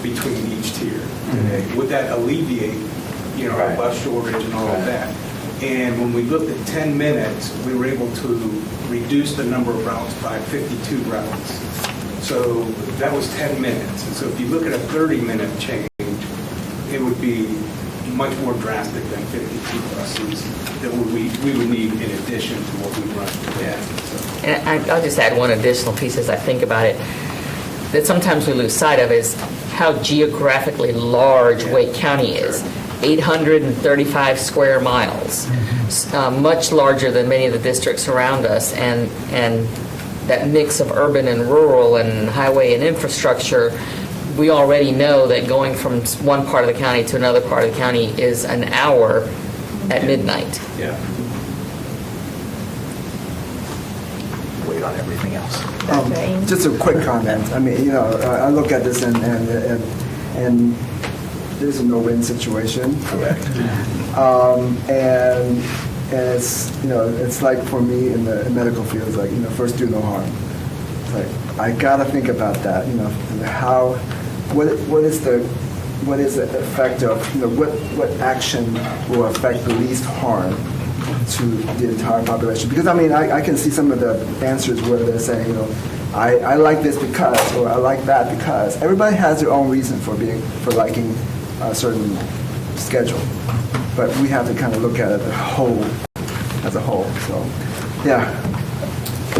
between each tier. Mm-hmm. Would that alleviate, Right. bus shortage and all of that? And when we looked at 10 minutes, we were able to reduce the number of routes by 52 routes. So that was 10 minutes. And so if you look at a 30-minute change, it would be much more drastic than 52 buses that we would need in addition to what we run today. So. And I'll just add one additional piece as I think about it, that sometimes we lose sight of, is how geographically large Wake County is. 835 square miles, much larger than many of the districts around us, and that mix of urban and rural and highway and infrastructure. We already know that going from one part of the county to another part of the county is an hour at midnight. Yeah. Wait on everything else. Just a quick comment. I mean, I look at this and there's a no-win situation. Correct. And it's, it's like for me in the medical field, it's like, first do no harm. It's like, I gotta think about that, what is the effect of, what action will affect the least harm to the entire population? Because I can see some of the answers where they're saying, I like this because, or I like that because. Everybody has their own reason for liking a certain schedule, but we have to kind of look at it as a whole. So, yeah,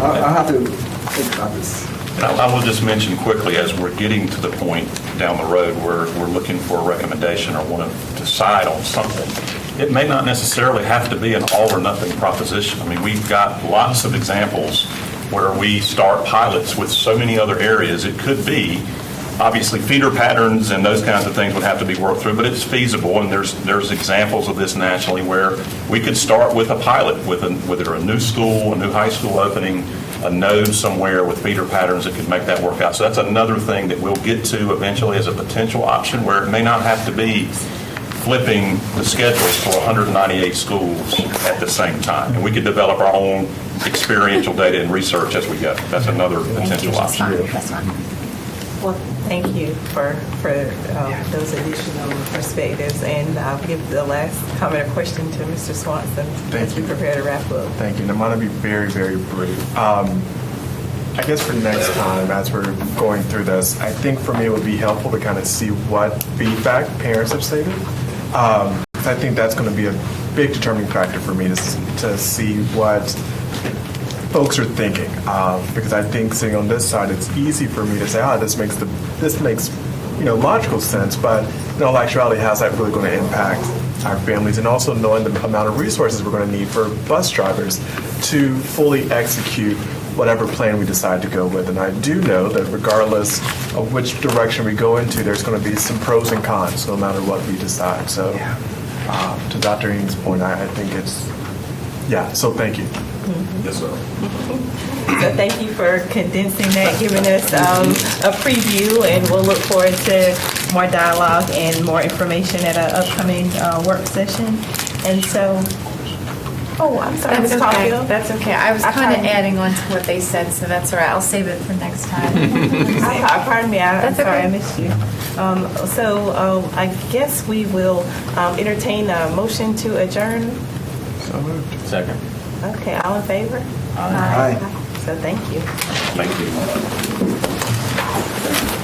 I'll have to think about this. And I will just mention quickly, as we're getting to the point down the road where we're looking for a recommendation or want to decide on something, it may not necessarily have to be an all or nothing proposition. I mean, we've got lots of examples where we start pilots with so many other areas. It could be, obviously, feeder patterns and those kinds of things would have to be worked through, but it's feasible, and there's examples of this nationally where we could start with a pilot with whether a new school, a new high school opening, a node somewhere with feeder patterns that could make that work out. So that's another thing that we'll get to eventually as a potential option, where it may not have to be flipping the schedules for 198 schools at the same time. And we could develop our own experiential data and research as we go. That's another potential option. Well, thank you for those additional perspectives, and I'll give the last comment or question to Mr. Swanson as we prepare to wrap up. Thank you. And I'm going to be very, very brief. I guess for next time, as we're going through this, I think for me it would be helpful to kind of see what feedback parents have stated. I think that's going to be a big determining factor for me to see what folks are thinking, because I think sitting on this side, it's easy for me to say, this makes logical sense, but in all actuality, how's that really going to impact our families, and also knowing the amount of resources we're going to need for bus drivers to fully execute whatever plan we decide to go with. And I do know that regardless of which direction we go into, there's going to be some pros and cons no matter what we decide. So to Dr. Ng's point, I think so thank you. Yes, sir. So thank you for condensing that, giving us a preview, and we'll look forward to more dialogue and more information at an upcoming work session. And so, I'm sorry, That's Ms. okay. Caulfield. That's okay. I was kind of adding on to what they said, so that's all right. I'll save it for next time. Pardon me, I'm That's sorry, okay. I missed you. I guess we will entertain a motion to adjourn. So moved. Second. Okay, all in favor? Aye. So thank you. Thank you.